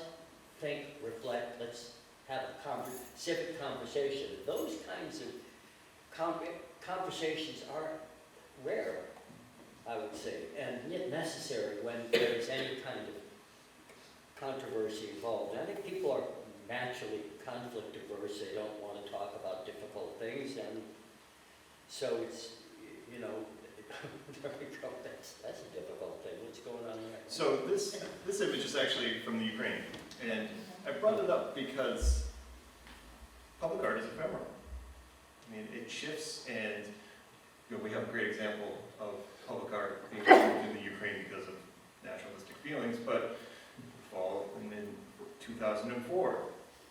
S3: think, reflect, let's have a civic conversation. Those kinds of conversations are rare, I would say, and yet necessary when there's any kind of controversy involved. I think people are naturally conflict averse. They don't want to talk about difficult things, and so it's, you know, there we go. That's a difficult thing. What's going on there?
S1: So this image is actually from the Ukraine, and I brought it up because public art is ephemeral. I mean, it shifts, and you know, we have a great example of public art being removed in the Ukraine because of nationalistic feelings, but in 2004,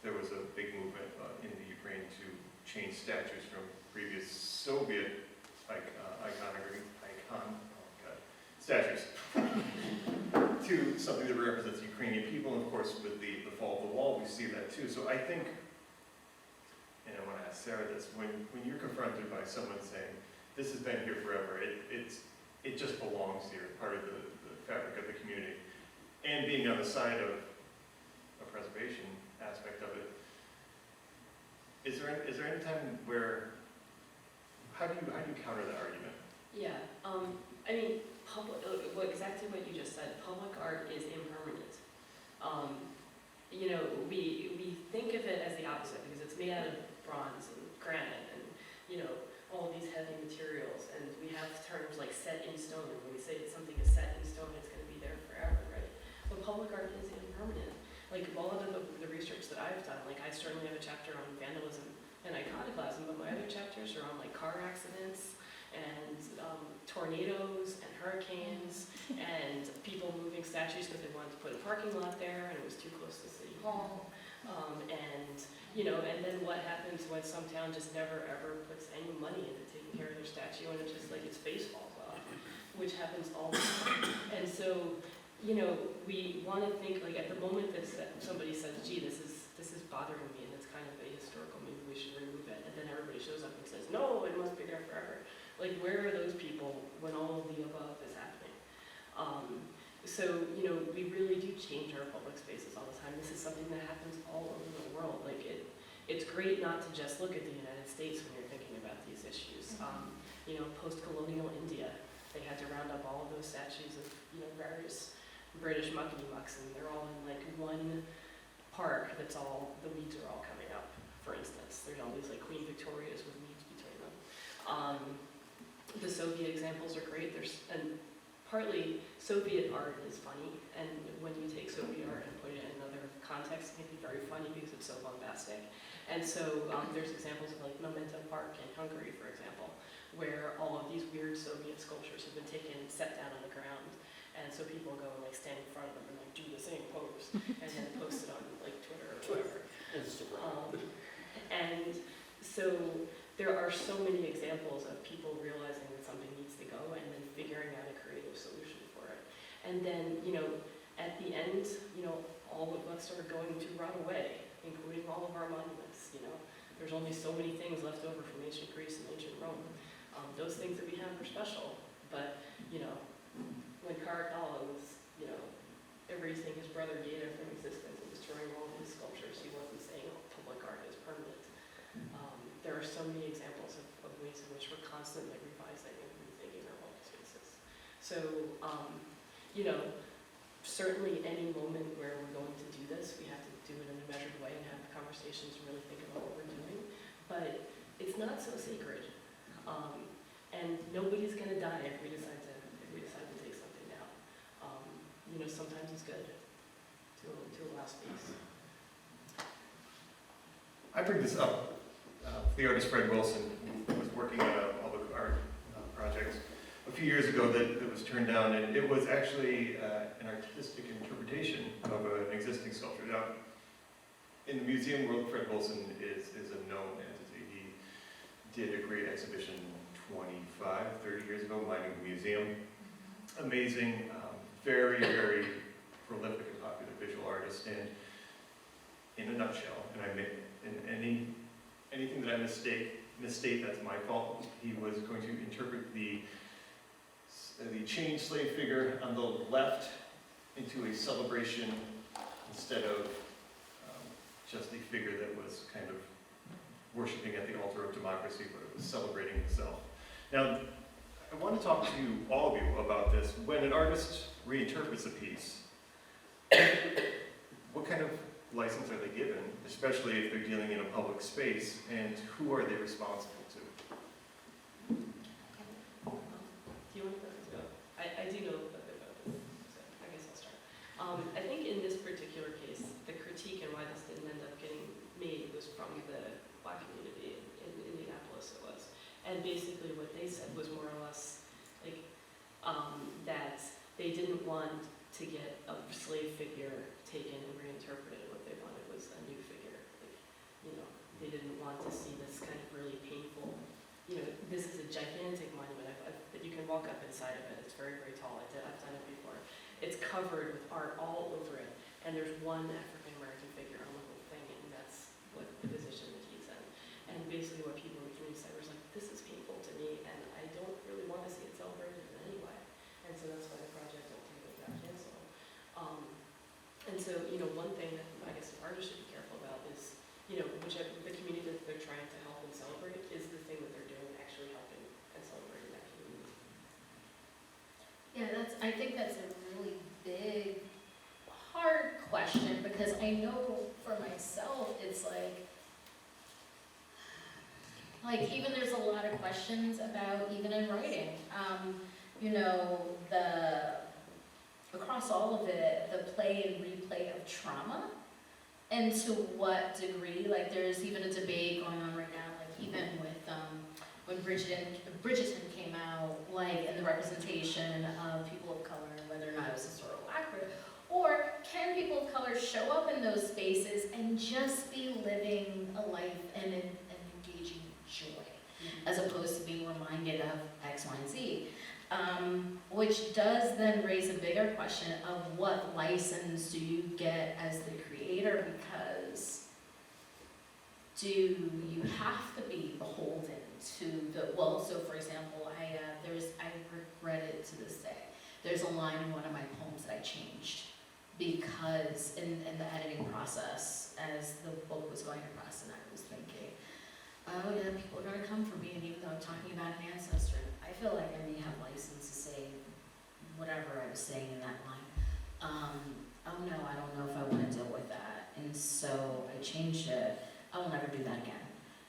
S1: there was a big movement in the Ukraine to change statues from previous Soviet statues to something that represents Ukrainian people. And of course, with the fall of the wall, we see that too. So I think, and I want to ask Sarah this, when you're confronted by someone saying, this has been here forever, it just belongs here, part of the fabric of the community, and being on the side of a preservation aspect of it, is there any time where, how do you counter that argument?
S2: Yeah, I mean, exactly what you just said, public art is impermanent. You know, we think of it as the opposite because it's made out of bronze and granite and, you know, all of these heavy materials, and we have terms like set in stone. When we say that something is set in stone, it's going to be there forever, right? But public art is impermanent. Like, all of the research that I've done, like, I certainly have a chapter on vandalism and iconoclasm, but my other chapters are on, like, car accidents and tornadoes and hurricanes and people moving statues because they wanted to put a parking lot there and it was too close to City Hall. And, you know, and then what happens when some town just never ever puts any money into taking care of their statue and it's just like its face falls off, which happens all the time. And so, you know, we want to think, like, at the moment that somebody says, gee, this is bothering me and it's kind of ahistorical, maybe we should remove it, and then everybody shows up and says, no, it must be there forever. Like, where are those people when all of the above is happening? So, you know, we really do change our public spaces all the time. This is something that happens all over the world. Like, it's great not to just look at the United States when you're thinking about these issues. You know, post-colonial India, they had to round up all of those statues of, you know, various British muckety-mucks, and they're all in, like, one park that's all, the weeds are all coming up, for instance. There's all these, like, Queen Victorias with weeds between them. The Soviet examples are great. And partly Soviet art is funny, and when you take Soviet art and put it in another context, it can be very funny because it's so bombastic. And so there's examples of, like, Memento Park in Hungary, for example, where all of these weird Soviet sculptures have been taken, set down on the ground, and so people go and, like, stand in front of them and, like, do the same pose, and then post it on, like, Twitter or whatever. And so there are so many examples of people realizing that something needs to go and then figuring out a creative solution for it. And then, you know, at the end, you know, all of us are going to rot away, including all of our monuments, you know. There's only so many things left over from ancient Greece and ancient Rome. Those things that we have are special, but, you know, when Caracalla was, you know, erasing his brother Gaeta from existence and destroying all of his sculptures, he wasn't saying, oh, public art is permanent. There are so many examples of ways in which we're constantly revising and rethinking our public spaces. So, you know, certainly any moment where we're going to do this, we have to do it in a measured way and have conversations and really think about what we're doing. But it's not so sacred. And nobody's going to die if we decide to take something down. You know, sometimes it's good to allow space.
S1: I bring this up. The artist Fred Wilson was working on a public art project a few years ago that was turned down, and it was actually an artistic interpretation of an existing sculpture. Now, in the museum world, Fred Wilson is a known entity. He did a great exhibition 25, 30 years ago, Mining the Museum. Amazing, very, very prolific and popular visual artist, and in a nutshell, and I make anything that I misstate, that's my fault. He was going to interpret the chained slave figure on the left into a celebration instead of just a figure that was kind of worshiping at the altar of democracy, but it was celebrating itself. Now, I want to talk to all of you about this. When an artist reinterprets a piece, what kind of license are they given, especially if they're dealing in a public space, and who are they responsible to?
S2: Do you want to go? I do know a bit about this, so I guess I'll start. I think in this particular case, the critique and why this didn't end up getting made was from the Black community in Indianapolis, it was. And basically what they said was more or less like that they didn't want to get a slave figure taken and reinterpreted. What they wanted was a new figure. Like, you know, they didn't want to see this kind of really painful, you know, this is a gigantic monument that you can walk up inside of it. It's very, very tall. I've done it before. It's covered with art all over it, and there's one African American figure on the whole thing, and that's what the position that he's in. And basically what people in the community said was like, this is painful to me, and I don't really want to see it celebrated in any way. And so that's why the project ultimately got canceled. And so, you know, one thing that I guess the artists should be careful about is, you know, whichever the community that they're trying to help and celebrate is the thing that they're doing actually helping and celebrating that community.
S4: Yeah, I think that's a really big, hard question, because I know for myself, it's like even there's a lot of questions about, even in writing, you know, across all of it, the play and replay of trauma, and to what degree, like there's even a debate going on right now, like even with when Bridgerton came out, like in the representation of people of color, whether or not it was historical accurate, or can people of color show up in those spaces and just be living a life and engaging joy, as opposed to being reminded of X, Y, and Z. Which does then raise a bigger question of what license do you get as the creator, because do you have to be beholden to so for example, I regret it to this day. There's a line in one of my poems that I changed because in the editing process, as the book was going across, and I was thinking, oh yeah, people are going to come for me, and even though I'm talking about an ancestor, I feel like I may have license to say whatever I was saying in that line. Oh no, I don't know if I want to deal with that. And so I changed it. I will never do that again.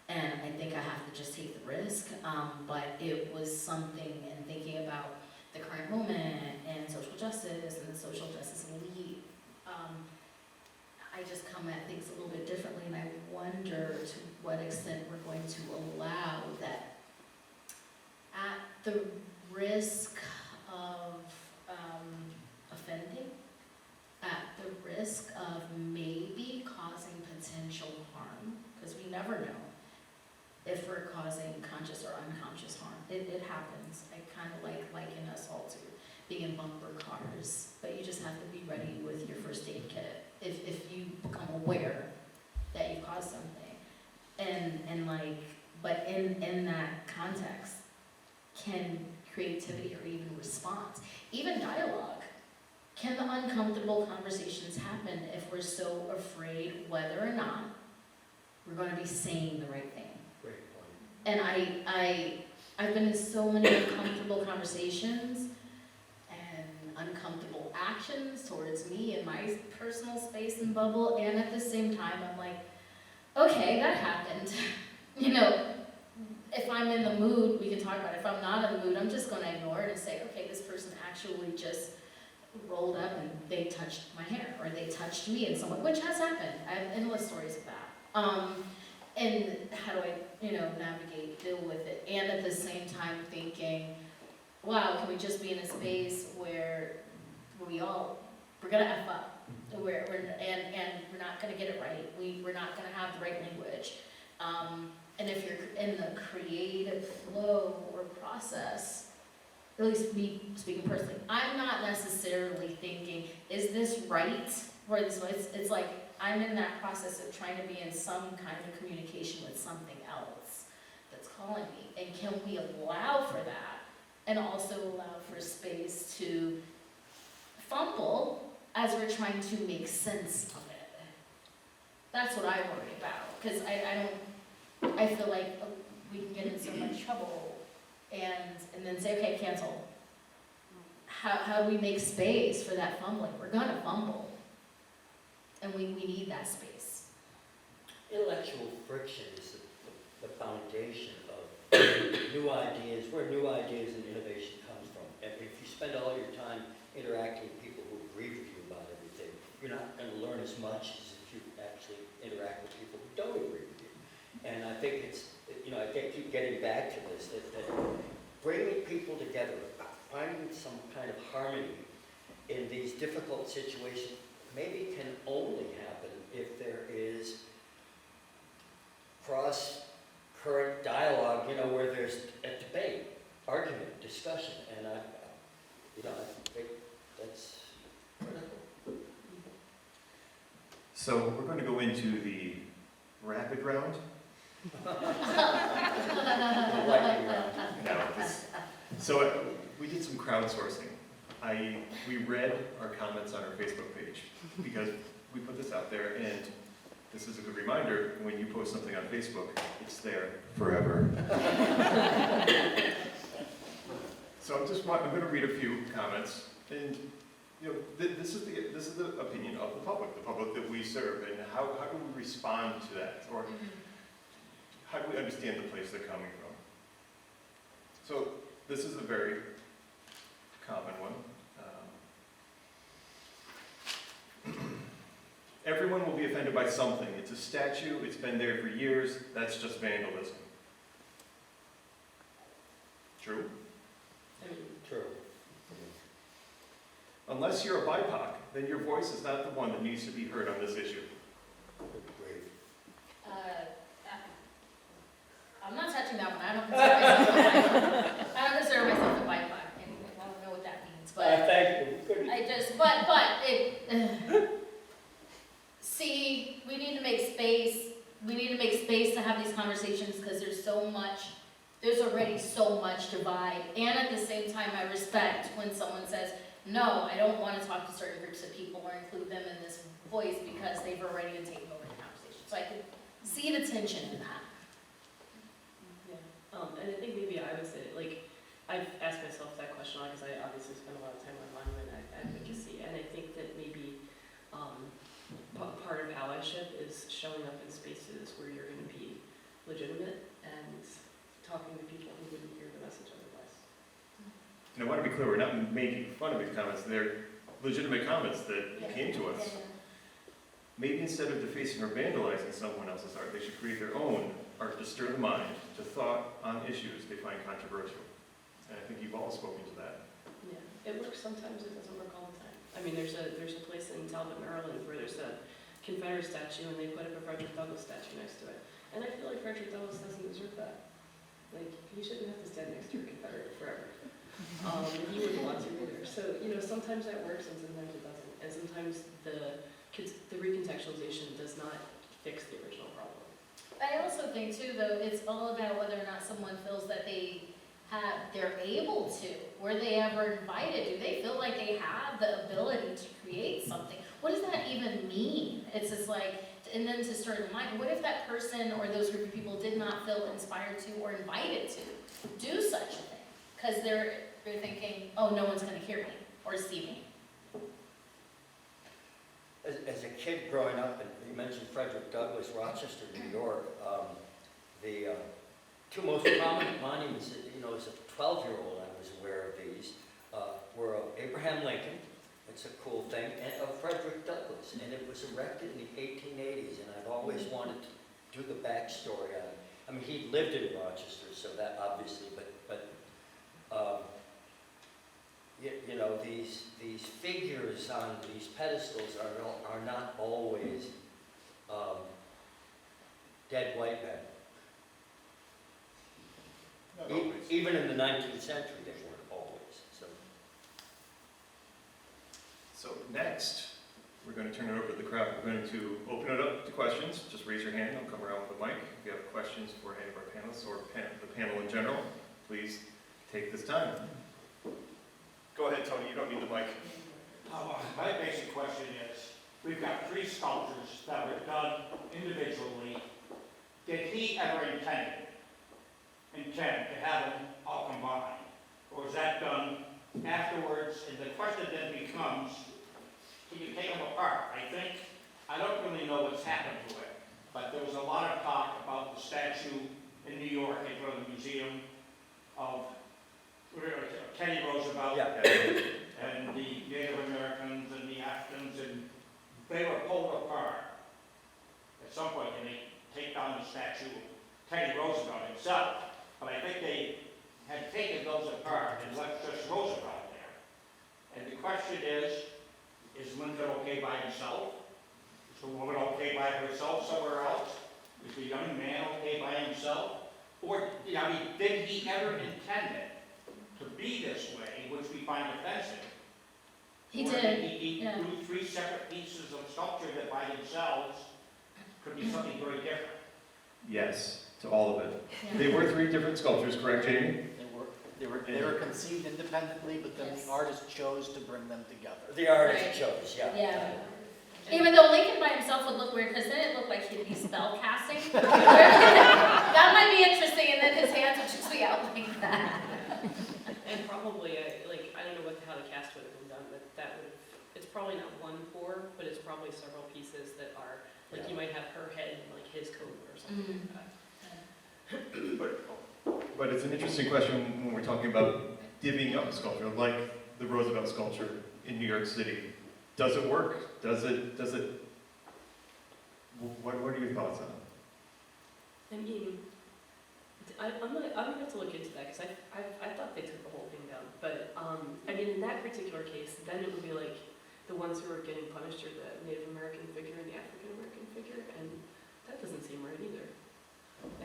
S4: And I think I have to just take the risk. But it was something in thinking about the current moment and social justice and the social justice elite. I just come at things a little bit differently, and I wonder to what extent we're going to allow that at the risk of offending, at the risk of maybe causing potential harm, because we never know if we're causing conscious or unconscious harm. It happens. I kind of liken us all to being in bumper cars, but you just have to be ready with your first aid kit if you become aware that you've caused something. But in that context, can creativity or even response, even dialogue, can the uncomfortable conversations happen if we're so afraid whether or not we're going to be saying the right thing?
S3: Great point.
S4: And I've been in so many uncomfortable conversations and uncomfortable actions towards me in my personal space and bubble, and at the same time I'm like, okay, that happened. You know, if I'm in the mood, we can talk about it. If I'm not in the mood, I'm just going to ignore it and say, okay, this person actually just rolled up and they touched my hair, or they touched me in some way, which has happened. I have endless stories of that. And how do I, navigate, deal with it? And at the same time thinking, wow, can we just be in a space where we all we're gonna F up. And we're not gonna get it right. We're not gonna have the right language. And if you're in the creative flow or process, at least me speaking personally, I'm not necessarily thinking, is this right? Or it's like, I'm in that process of trying to be in some kind of communication with something else that's calling me. And can we allow for that? And also allow for space to fumble as we're trying to make sense of it. That's what I worry about, because I feel like we can get in so much trouble and then say, okay, cancel. How do we make space for that fumbling? We're gonna fumble. And we need that space.
S3: Intellectual friction is the foundation of new ideas, where new ideas and innovation comes from. And if you spend all your time interacting with people who agree with you about everything, you're not going to learn as much as if you actually interact with people who don't agree with you. And I think it's, I keep getting back to this, that bringing people together, finding some kind of harmony in these difficult situations, maybe can only happen if there is cross-current dialogue, where there's a debate, argument, discussion, and I think that's critical.
S1: So we're going to go into the rapid round.
S3: The lightning round.
S1: So we did some crowdsourcing. We read our comments on our Facebook page because we put this out there, and this is a good reminder, when you post something on Facebook, it's there forever. So I'm going to read a few comments, and this is the opinion of the public that we serve, and how do we respond to that, or how do we understand the place they're coming from? So this is a very common one. Everyone will be offended by something. It's a statue, it's been there for years, that's just vandalism. True?
S3: True.
S1: Unless you're a BIPOC, then your voice is not the one that needs to be heard on this issue.
S3: Great.
S4: I'm not touching that one. I don't consider myself a BIPOC. I don't know what that means, but
S3: Thank you.
S4: I just, see, we need to make space. We need to make space to have these conversations because there's already so much divide. And at the same time, I respect when someone says, no, I don't want to talk to certain groups of people or include them in this voice because they've already been taken over the conversation. So I can see the tension in that.
S2: Yeah, and I think maybe I would say, I've asked myself that question because I obviously spend a lot of time on monument advocacy, and I think that maybe part of allyship is showing up in spaces where you're going to be legitimate and talking to people who wouldn't hear the message otherwise.
S1: And I want to be clear, we're not making fun of these comments. They're legitimate comments that came to us. Maybe instead of defacing or vandalizing someone else's art, they should create their own art to stir the mind to thought on issues they find controversial. And I think you've all spoken to that.
S2: Yeah, it works sometimes, it doesn't work all the time. I mean, there's a place in Talbot, Maryland, where there's a Confederate statue, and they put up a Frederick Douglass statue next to it. And I feel like Frederick Douglass doesn't deserve that. He shouldn't have to stand next to a Confederate forever. He wouldn't want to either. So, sometimes that works and sometimes it doesn't. And sometimes the recontextualization does not fix the original problem.
S4: I also think too, though, it's all about whether or not someone feels that they're able to. Were they ever invited? Do they feel like they have the ability to create something? What does that even mean? It's just and then to start in mind, what if that person or those group of people did not feel inspired to or invited to do such a thing? Because they're thinking, oh, no one's going to hear me or see me.
S3: As a kid growing up, and you mentioned Frederick Douglass, Rochester, New York, the two most prominent monuments, as a 12-year-old I was aware of these, were of Abraham Lincoln, it's a cool thing, and of Frederick Douglass, and it was erected in the 1880s, and I've always wanted to do the backstory on it. I mean, he lived in Rochester, so that obviously, but these figures on these pedestals are not always dead white men.
S1: Not always.
S3: Even in the 19th century, they weren't always.
S1: So next, we're going to turn it over to the crowd. We're going to open it up to questions. Just raise your hand. I'll come around with the mic. If you have questions for any of our panelists or the panel in general, please take this time. Go ahead, Tony. You don't need the mic.
S5: My basic question is, we've got 3 sculptures that were done individually. Did he ever intend to have them all combined? Or was that done afterwards? And the question then becomes, can you take them apart? I don't really know what's happened to it, but there was a lot of talk about the statue in New York in front of the museum of Teddy Roosevelt.
S3: Yeah.
S5: And the Native Americans and the Africans, and they were pulled apart. At some point, and they take down the statue of Teddy Roosevelt himself. But I think they had taken those apart and left just Roosevelt there. And the question is Lincoln okay by himself? Is the woman okay by herself somewhere else? Is the young man okay by himself? Or, did he ever intend it to be this way, which we find offensive?
S4: He
S5: Or
S4: did,
S5: he
S4: yeah.
S5: do 3 separate pieces of sculpture that by themselves could be something very different?
S1: Yes, to all of it.
S4: Yeah.
S1: They were 3 different sculptures, correct, Jamie?
S6: They were conceived independently, but then
S4: Yes.
S6: the artist chose to bring them together.
S3: The artist
S4: Right.
S3: chose, yeah.
S4: Yeah. Even though Lincoln by himself would look weird, because then it looked like he'd be spell casting. That might be interesting, and then his hands would just be out like that.
S2: And probably, I don't know how the cast would have been done, but it's probably not 1-4, but it's probably several pieces that are, like, you might have her head and like his coat or something like that.
S1: But it's an interesting question when we're talking about divvying up a sculpture, like the Roosevelt sculpture in New York City. Does it work? What are your thoughts on it?
S2: I mean, I'm gonna have to look into that, because I thought they took the whole thing down. But, I mean, in that particular case, then it would be like, the ones who are getting punished are the Native American figure and the African American figure, and that doesn't seem right either.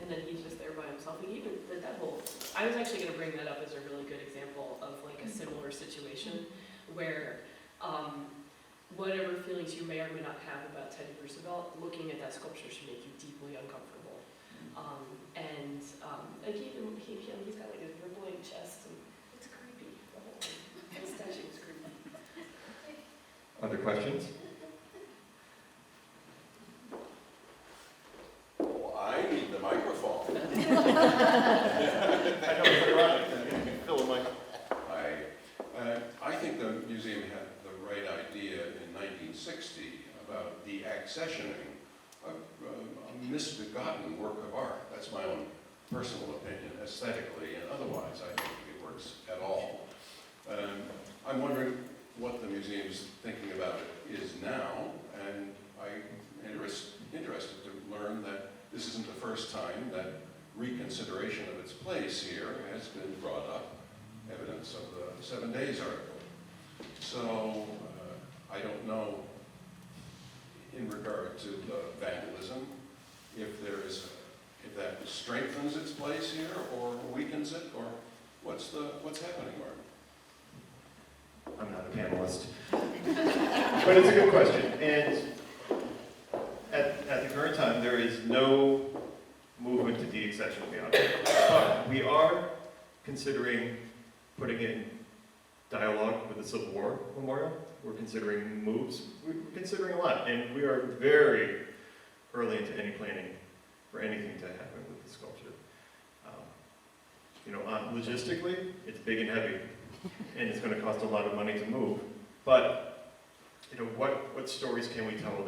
S2: And then he's just there by himself. And even that whole, I was actually gonna bring that up as a really good example of like a similar situation where, whatever feelings you may or may not have about Teddy Roosevelt, looking at that sculpture should make you deeply uncomfortable. Like he's got like his rippling chest, and it's creepy. The whole thing. The statue is creepy.
S1: Other questions?
S7: Well, I need the microphone.
S1: I know it's ironic. Fill the mic.
S7: I think the museum had the right idea in 1960 about the accessioning of a misbegotten work of art. That's my own personal opinion, aesthetically and otherwise. I don't think it works at all. I'm wondering what the museum's thinking about it is now, and I'm interested to learn that this isn't the first time that reconsideration of its place here has been brought up, evidence of the 7 Days article. So I don't know, in regard to the vandalism, if that strengthens its place here or weakens it, or what's happening, Martin?
S1: I'm not a panelist. But it's a good question. And at the current time, there is no movement to de-accession beyond it. But we are considering putting in dialogue with the Civil War Memorial. We're considering moves. We're considering a lot. And we are very early into any planning for anything to happen with the sculpture. Logistically, it's big and heavy. And it's going to cost a lot of money to move. But, what stories can we tell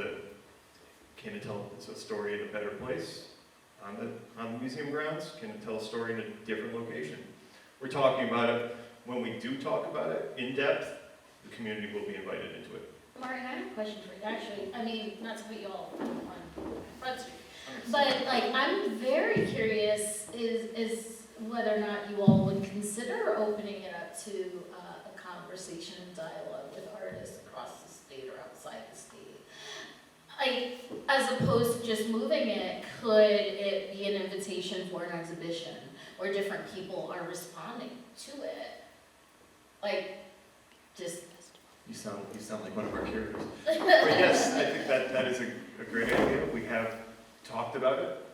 S1: can it tell a story in a better place on the museum grounds? Can it tell a story in a different location? We're talking about it. When we do talk about it in depth, the community will be invited into it.
S4: Martin, I have a question for you, actually. Not to put you all on Front Street, but I'm very curious is whether or not you all would consider opening it up to a conversation and dialogue with artists as opposed to just moving it, could it be an invitation for an exhibition where different people are responding to it? Like, just,
S1: You sound like one of our curators. But yes, I think that is a great idea. We have talked about it.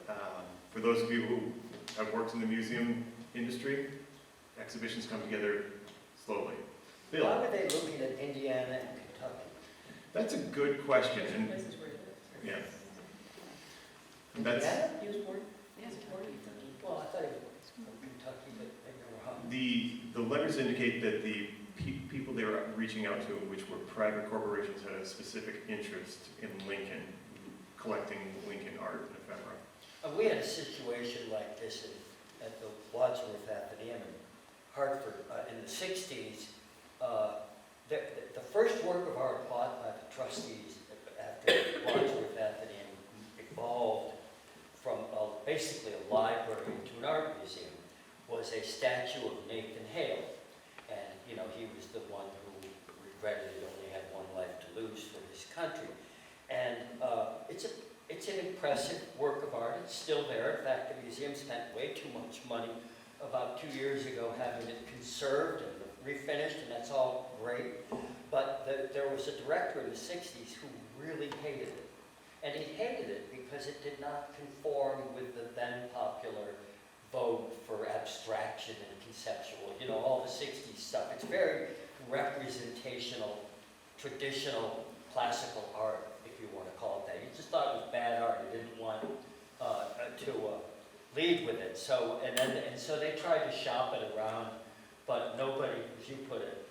S1: For those of you who have worked in the museum industry, exhibitions come together slowly.
S3: Why
S1: Bill,
S3: were they looking at Indiana and Kentucky?
S1: that's a good question, and
S2: Places where he lived.
S1: yeah. And that's,
S3: Indiana?
S2: He was born in Kentucky.
S3: Well, I thought it was from Kentucky, but maybe I'm wrong.
S1: the letters indicate that the people they were reaching out to, which were private corporations, had a specific interest in Lincoln, collecting Lincoln art and ephemera.
S3: We had a situation like this at the Wadsworth Athenaeum in Hartford in the 60s. The first work of art bought by the trustees after the Wadsworth Athenaeum evolved from basically a library to an art museum was a statue of Nathan Hale. And, you know, he was the one who regretted he only had one life to lose for his country. And it's an impressive work of art. It's still there. In fact, the museum spent way too much money about 2 years ago having it conserved and refinished, and that's all great. But there was a director in the 60s who really hated it. And he hated it because it did not conform with the then popular vogue for abstraction and conceptual, you know, all the 60s stuff. It's very representational, traditional, classical art, if you want to call it that. He just thought it was bad art. He didn't want to lead with it. So so they tried to shop it around, but nobody, as you put it,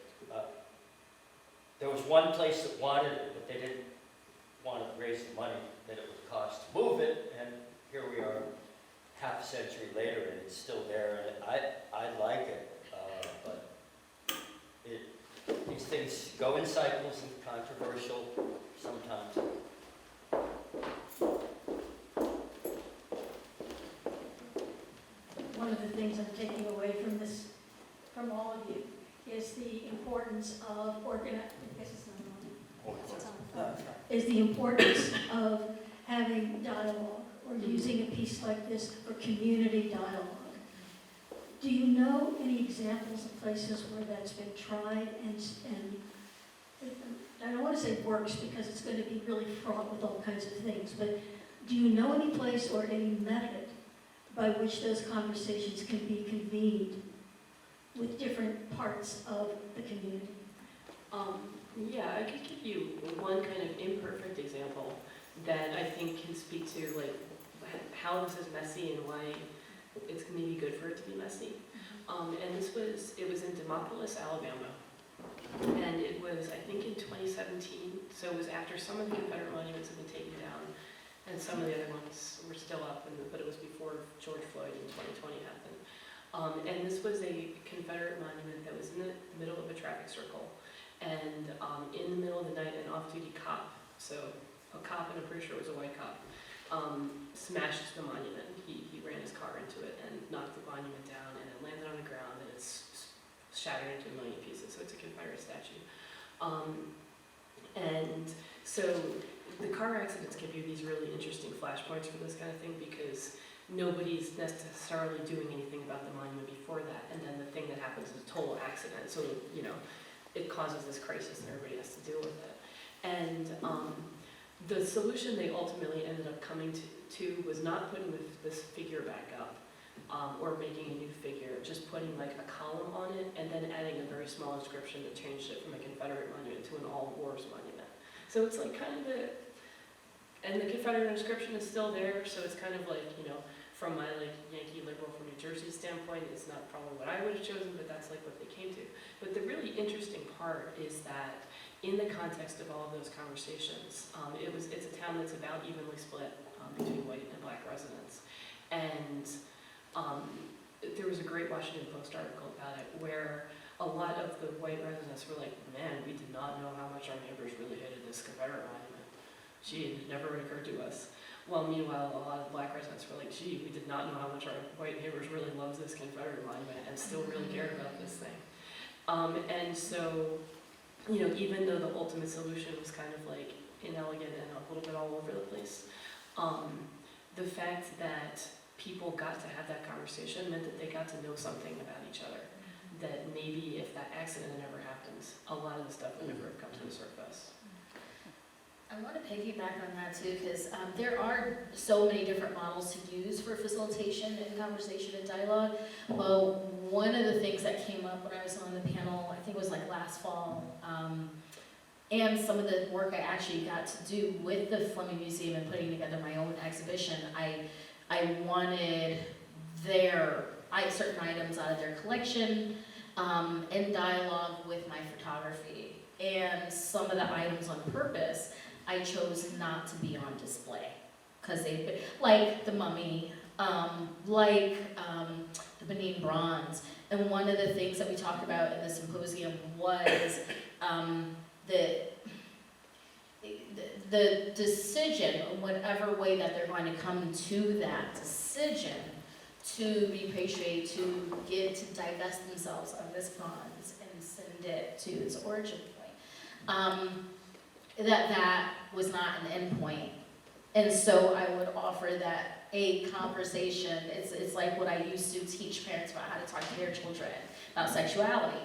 S3: there was one place that wanted it, but they didn't want to raise the money that it would cost to move it, and here we are half a century later, and it's still there, and I like it, but these things go in cycles and controversial sometimes.
S8: One of the things I'm taking away from this, from all of you, is the importance of is the importance of having dialogue or using a piece like this for community dialogue. Do you know any examples of places where that's been tried and I don't want to say works because it's going to be really fraught with all kinds of things, but do you know any place or any method by which those conversations can be convened with different parts of the community?
S2: Yeah, I could give you one kind of imperfect example that I think can speak to like how this is messy and why it's maybe good for it to be messy. And it was in Demopolis, Alabama. And it was, I think, in 2017. So it was after some of the Confederate monuments had been taken down and some of the other ones were still up, but it was before George Floyd in 2020 happened. And this was a Confederate monument that was in the middle of a traffic circle. And in the middle of the night, an off-duty cop, so a cop, and I'm pretty sure it was a white cop, smashed the monument. He ran his car into it and knocked the monument down, and it landed on the ground, and it's shattered into a million pieces, so it's a Confederate statue. And so the car accidents give you these really interesting flashpoints for this kind of thing, because nobody's necessarily doing anything about the monument before that, and then the thing that happens is a total accident, so, you know, it causes this crisis and everybody has to deal with it. And the solution they ultimately ended up coming to was not putting this figure back up or making a new figure, just putting like a column on it and then adding a very small inscription that changed it from a Confederate monument to an all wars monument. So it's like kind of and the Confederate inscription is still there, so it's kind of like, you know, from my like Yankee liberal from New Jersey standpoint, it's not probably what I would have chosen, but that's like what they came to. But the really interesting part is that in the context of all of those conversations, it's a town that's about evenly split between white and black residents. And there was a great Washington Post article about it where a lot of the white residents were like, man, we did not know how much our neighbors really hated this Confederate monument. Gee, it never would occur to us. Well, meanwhile, a lot of black residents were like, gee, we did not know how much our white neighbors really loved this Confederate monument and still really cared about this thing. And so, you know, even though the ultimate solution was kind of like inelegant and a little bit all over the place. The fact that people got to have that conversation meant that they got to know something about each other. That maybe if that accident never happens, a lot of the stuff would never have come to the surface.
S4: I want to piggyback on that too, because there are so many different models to use for facilitation and conversation and dialogue. But one of the things that came up when I was on the panel, I think it was like last fall, and some of the work I actually got to do with the Fleming Museum and putting together my own exhibition, I wanted certain items out of their collection in dialogue with my photography. And some of the items on purpose, I chose not to be on display. Because they, like the mummy, the Benin bronze. And one of the things that we talked about in the symposium was the decision, whatever way that they're going to come to that decision to repatriate, to divest themselves of this bronze and send it to its origin point. That was not an end point. And so I would offer that a conversation, it's like what I used to teach parents about how to talk to their children about sexuality,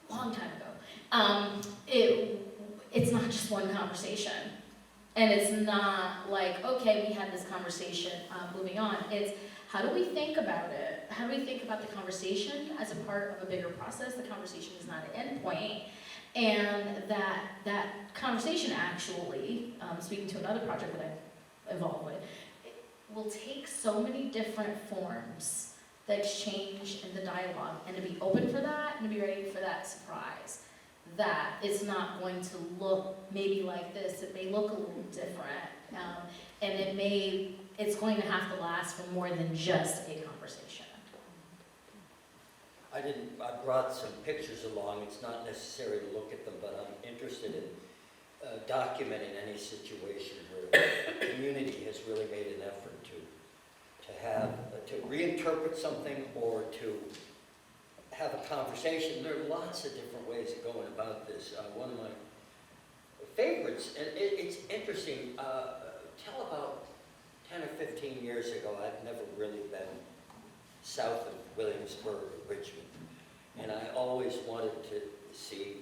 S4: a long time ago. It's not just one conversation. And it's not like, okay, we had this conversation, moving on. It's how do we think about it? How do we think about the conversation as a part of a bigger process? The conversation is not an end point. And that conversation actually, speaking to another project that I'm involved with, it will take so many different forms, the exchange and the dialogue, and to be open for that and to be ready for that surprise. That it's not going to look maybe like this, it may look a little different, and it's going to have to last for more than just a conversation.
S3: I brought some pictures along. It's not necessary to look at them, but I'm interested in documenting any situation where a community has really made an effort to reinterpret something or to have a conversation. There are lots of different ways of going about this. One of my favorites, and it's interesting, till about 10 or 15 years ago, I'd never really been south of Williamsburg or Richmond. And I always wanted to see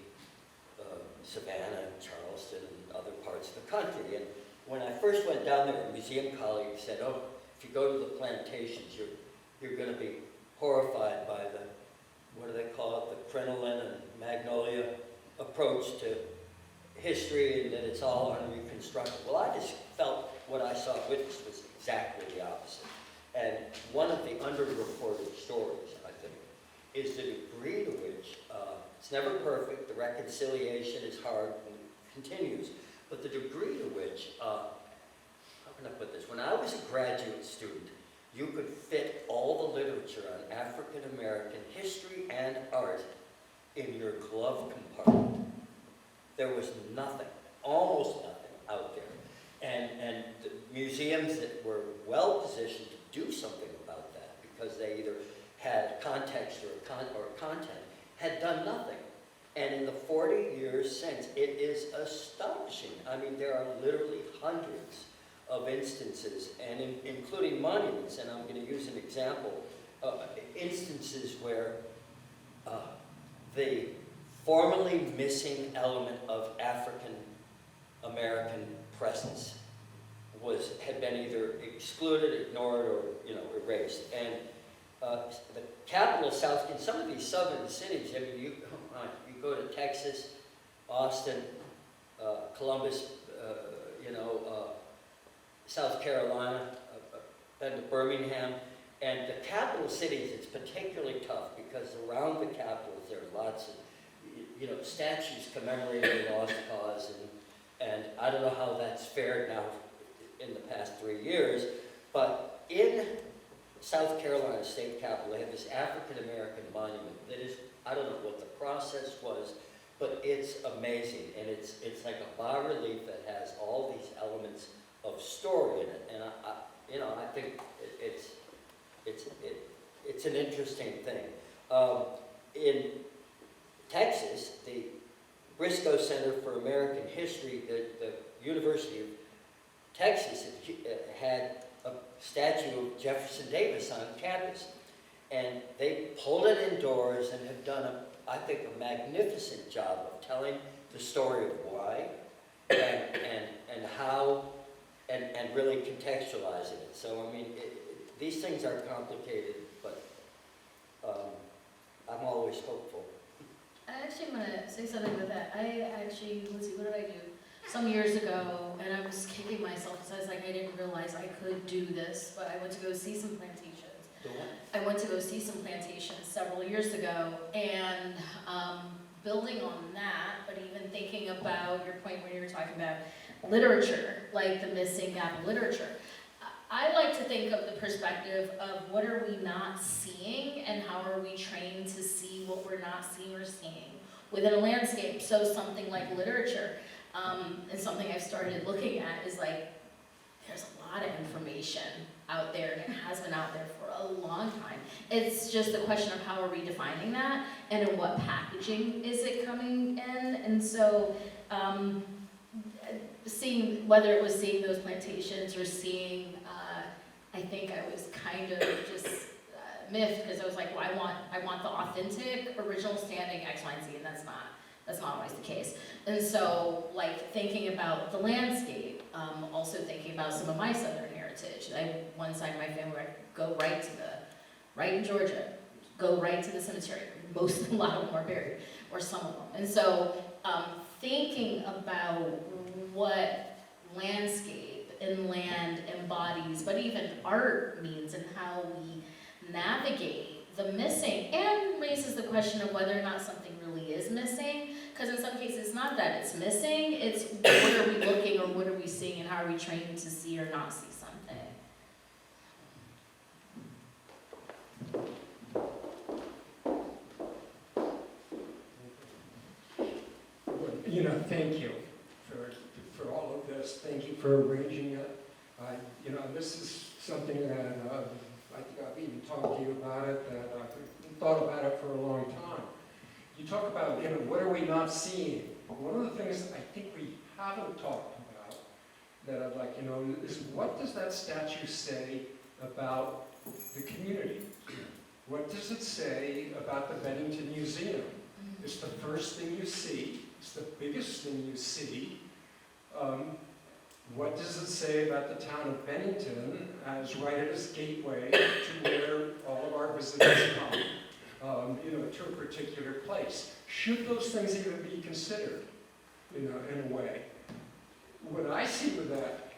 S3: Savannah, Charleston, and other parts of the country. And when I first went down there, a museum colleague said, oh, if you go to the plantations, you're going to be horrified by the, what do they call it, the crinoline and magnolia approach to history, and that it's all unreconstructed. Well, I just felt what I saw witnessed was exactly the opposite. And one of the underreported stories, I think, is the degree to which, it's never perfect, the reconciliation is hard and continues, but the degree to which, how can I put this? When I was a graduate student, you could fit all the literature on African American history and art in your glove compartment. There was nothing, almost nothing out there. And the museums that were well positioned to do something about that, because they either had context or content, had done nothing. And in the 40 years since, it is astonishing. I mean, there are literally hundreds of instances, and including monuments, and I'm going to use an example, instances where the formerly missing element of African American presence had been either excluded, ignored, or erased. And the capital South, in some of these southern cities, I mean, you go to Texas, Austin, Columbus, South Carolina, then to Birmingham, and the capital cities, it's particularly tough because around the capitals there are lots of statues commemorating the lost cause, and I don't know how that's fared now in the past 3 years, but in South Carolina State Capitol, they have this African American monument that is, I don't know what the process was, but it's amazing, and it's like a bas-relief that has all these elements of story in it, and I think it's an interesting thing. In Texas, the Briscoe Center for American History, the University of Texas had a statue of Jefferson Davis on campus. And they pulled it indoors and have done, I think, a magnificent job of telling the story of why and how and really contextualizing it. So, I mean, these things are complicated, but I'm always hopeful.
S4: I actually want to say something with that. Let's see, what did I do? Some years ago, and I was kicking myself because I was like, I didn't realize I could do this, but I went to go see some plantations. I went to go see some plantations several years ago, and building on that, but even thinking about your point when you were talking about literature, like the missing gap of literature, I like to think of the perspective of what are we not seeing and how are we trained to see what we're not seeing or seeing within a landscape. So something like literature, and something I've started looking at is like, there's a lot of information out there, and it has been out there for a long time. It's just a question of how are we defining that, and in what packaging is it coming in. And so, seeing, whether it was seeing those plantations or seeing, I think I was kind of just miffed, because I was like, well, I want the authentic, original standing X, Y, and Z, and that's not always the case. And so, like, thinking about the landscape, also thinking about some of my Southern heritage. One side of my family, I go right in Georgia, go right to the cemetery. A lot of them are buried, or some of them. And so, thinking about what landscape and land embodies, but even art means, and how we navigate the missing, and raises the question of whether or not something really is missing. Because in some cases, it's not that it's missing, it's what are we looking, or what are we seeing, and how are we trained to see or not see something.
S9: You know, thank you for all of this. Thank you for arranging it. You know, this is something that I think I've even talked to you about it, that I've thought about it for a long time. You talk about, you know, what are we not seeing? One of the things I think we haven't talked about that I'd like, you know, is what does that statue say about the community? What does it say about the Bennington Museum? It's the first thing you see. It's the biggest thing you see. What does it say about the town of Bennington as right at its gateway to where all of our visitors come, you know, to a particular place? Should those things even be considered, you know, in a way? What I see with that,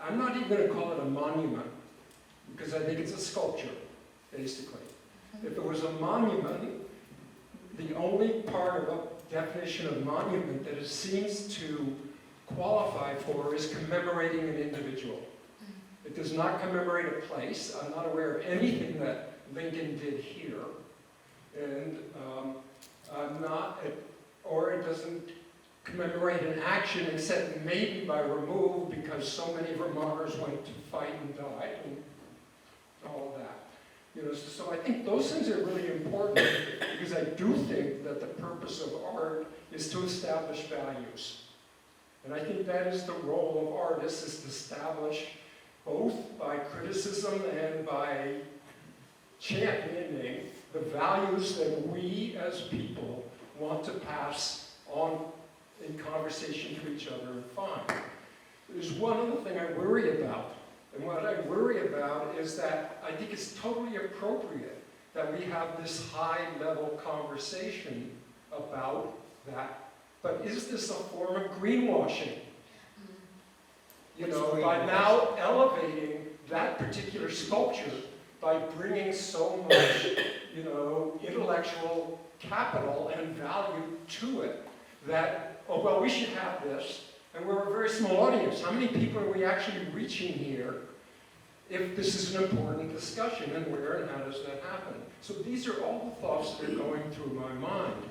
S9: I'm not even going to call it a monument, because I think it's a sculpture, basically. If it was a monument, the only part of a definition of monument that it seems to qualify for is commemorating an individual. It does not commemorate a place. I'm not aware of anything that Lincoln did here. And I'm not, or it doesn't commemorate an action except maybe by remove, because so many Vermonters went to fight and died and all of that. You know, so I think those things are really important, because I do think that the purpose of art is to establish values. And I think that is the role of artists, is to establish, both by criticism and by championing, the values that we as people want to pass on in conversation to each other and find. There's one other thing I worry about. And what I worry about is that I think it's totally appropriate that we have this high-level conversation about that. But is this a form of greenwashing? You know, by now elevating that particular sculpture, by bringing so much, you know, intellectual capital and value to it, that, oh, well, we should have this. And we're a very small audience. How many people are we actually reaching here if this is an important discussion, and where and how does that happen? So these are all the thoughts that are going through my mind.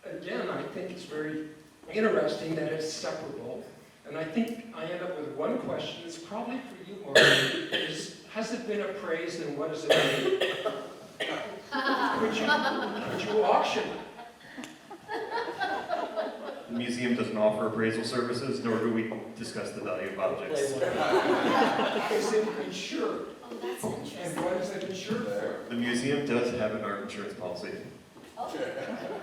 S9: Again, I think it's very interesting that it's separable. And I think I end up with one question. It's probably for you, Martin, is, has it been appraised and what does it mean? Could you auction it?
S1: The museum doesn't offer appraisal services, nor do we discuss the value of objects.
S3: Play one.
S9: Is it insured?
S4: Oh, that's
S9: And
S4: interesting.
S9: what is it insured for?
S1: The museum does have an art insurance policy.
S4: Oh,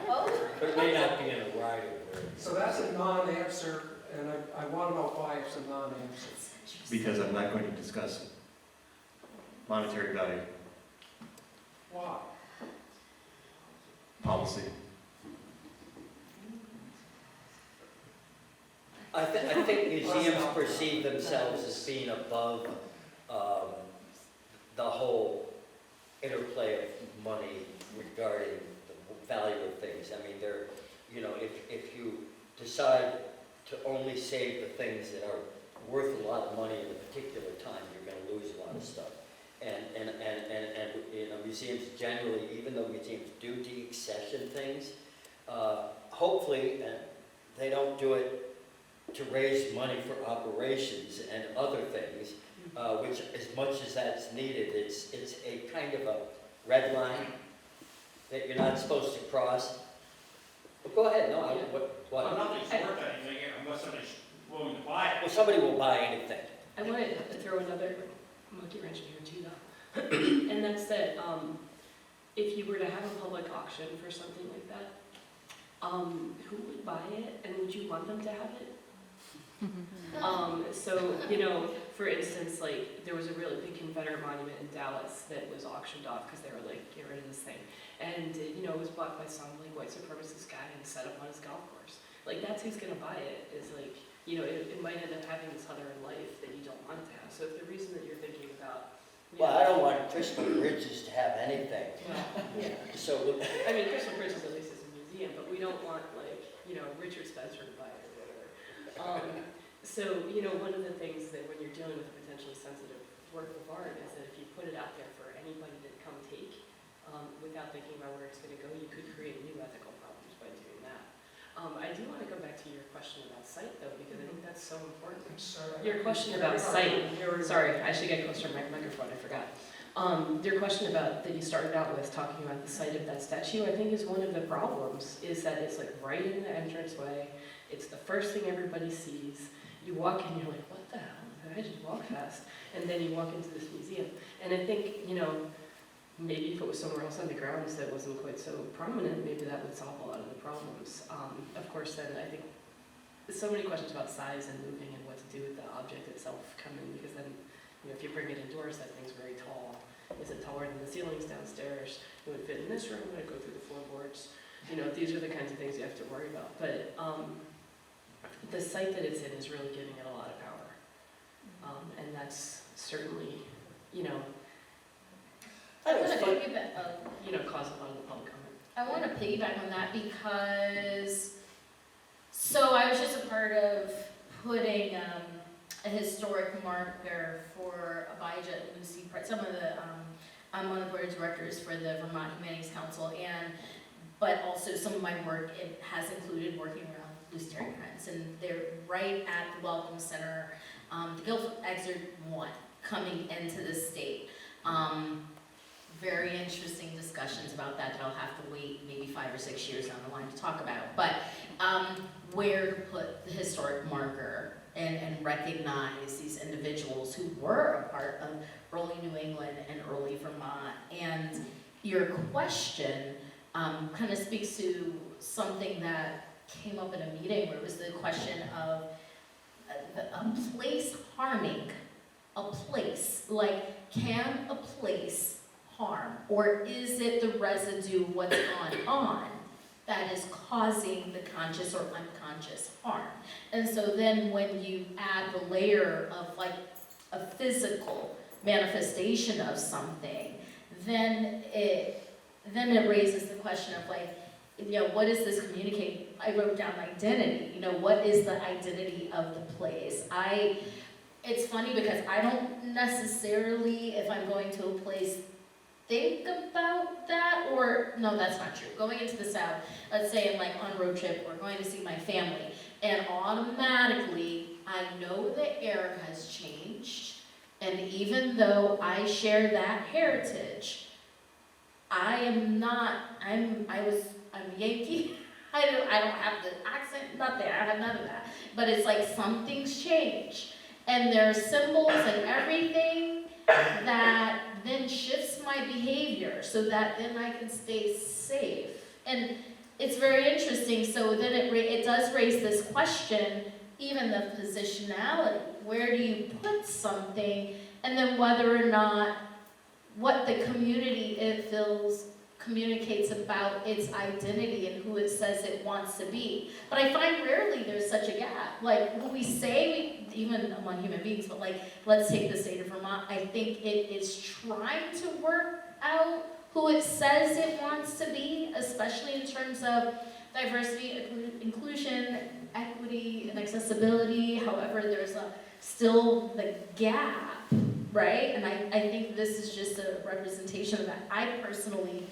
S4: oh,
S3: But it may not be in a rider.
S9: So that's a non-answer, and I want to know why it's a non-answer.
S4: that's interesting.
S1: Because I'm not going to discuss monetary value
S9: Why?
S1: policy.
S3: I think museums perceive themselves as being above the whole interplay of money regarding the value of things. I mean, they're, you know, if you decide to only save the things that are worth a lot of money at a particular time, you're going to lose a lot of stuff. And you know, museums generally, even though museums do deaccession things, hopefully, they don't do it to raise money for operations and other things, which as much as that's needed, it's a kind of a red line that you're not supposed to cross. But go ahead, no,
S5: Well, nothing's worth anything unless somebody's willing to buy it.
S3: Well, somebody will buy anything.
S2: I wanted to throw another monkey wrench in here too, though. And that's that, if you were to have a public auction for something like that, who would buy it, and would you want them to have it? So, you know, for instance, like, there was a really big Confederate monument in Dallas that was auctioned off because they were like, get rid of this thing. And, you know, it was bought by some, like, white supremacist guy and set up on his golf course. Like, that's who's gonna buy it, is like, you know, it might end up having this other life that you don't want it to have. So if the reason that you're thinking about, you
S3: Well,
S2: know,
S3: I don't want Crystal Bridges to have anything.
S2: well, yeah.
S3: So,
S2: I mean, Crystal Bridges at least is a museum, but we don't want, like, you know, Richard Spencer to buy it or whatever. So, you know, one of the things that when you're dealing with a potentially sensitive work of art is that if you put it out there for anybody to come take, without thinking about where it's going to go, you could create new ethical problems by doing that. I do want to go back to your question about site, though, because I think that's so important.
S9: I'm sorry.
S2: Your question about site, sorry, I should get closer to my microphone, I forgot. Your question about, that you started out with, talking about the site of that statue, I think is one of the problems, is that it's like right in the entranceway, it's the first thing everybody sees, you walk in, you're like, what the hell, did I just walk past? And then you walk into this museum, and I think, you know, maybe if it was somewhere else on the grounds that wasn't quite so prominent, maybe that would solve a lot of the problems. Of course, then I think so many questions about size and moving and what to do with the object itself come in, because then, you know, if you bring it indoors, that thing's very tall. Is it taller than the ceilings downstairs? It would fit in this room, would it go through the floorboards? You know, these are the kinds of things you have to worry about. But the site that it's in is really giving it a lot of power. And that's certainly, you know,
S4: I want to piggyback,
S2: caused a lot of the public comment.
S4: I want to piggyback on that because, so I was just a part of putting a historic marker for Abijah and Lucy Price. Some of the, I'm on the board of directors for the Vermont Humanities Council, but also some of my work, it has included working around Lucitarian Prince, and they're right at the Welcome Center, the Guildford Exit 1, coming into the state. Very interesting discussions about that I'll have to wait maybe 5 or 6 years down the line to talk about. But where to put the historic marker and recognize these individuals who were a part of early New England and early Vermont. And your question kind of speaks to something that came up in a meeting where it was the question of a place harming a place. Like, can a place harm, or is it the residue of what's gone on that is causing the conscious or unconscious harm? And so then when you add the layer of like a physical manifestation of something, then it raises the question of like, you know, what does this communicate? I wrote down identity. You know, what is the identity of the place? It's funny because I don't necessarily, if I'm going to a place, think about that, or no, that's not true. Going into the South, let's say I'm like on road trip or going to see my family, and automatically I know the air has changed, and even though I share that heritage, I'm Yankee, I don't have the accent, nothing, I have none of that. But it's like something's changed. And there are symbols and everything that then shifts my behavior so that then I can stay safe. And it's very interesting, so then it does raise this question, even the positionality. Where do you put something? And then whether or not what the community it feels communicates about its identity and who it says it wants to be. But I find rarely there's such a gap. Like, when we say, even among human beings, but like, let's take the state of Vermont, I think it is trying to work out who it says it wants to be, especially in terms of diversity, inclusion, equity, and accessibility. However, there's still the gap, right? And I think this is just a representation of that. I personally,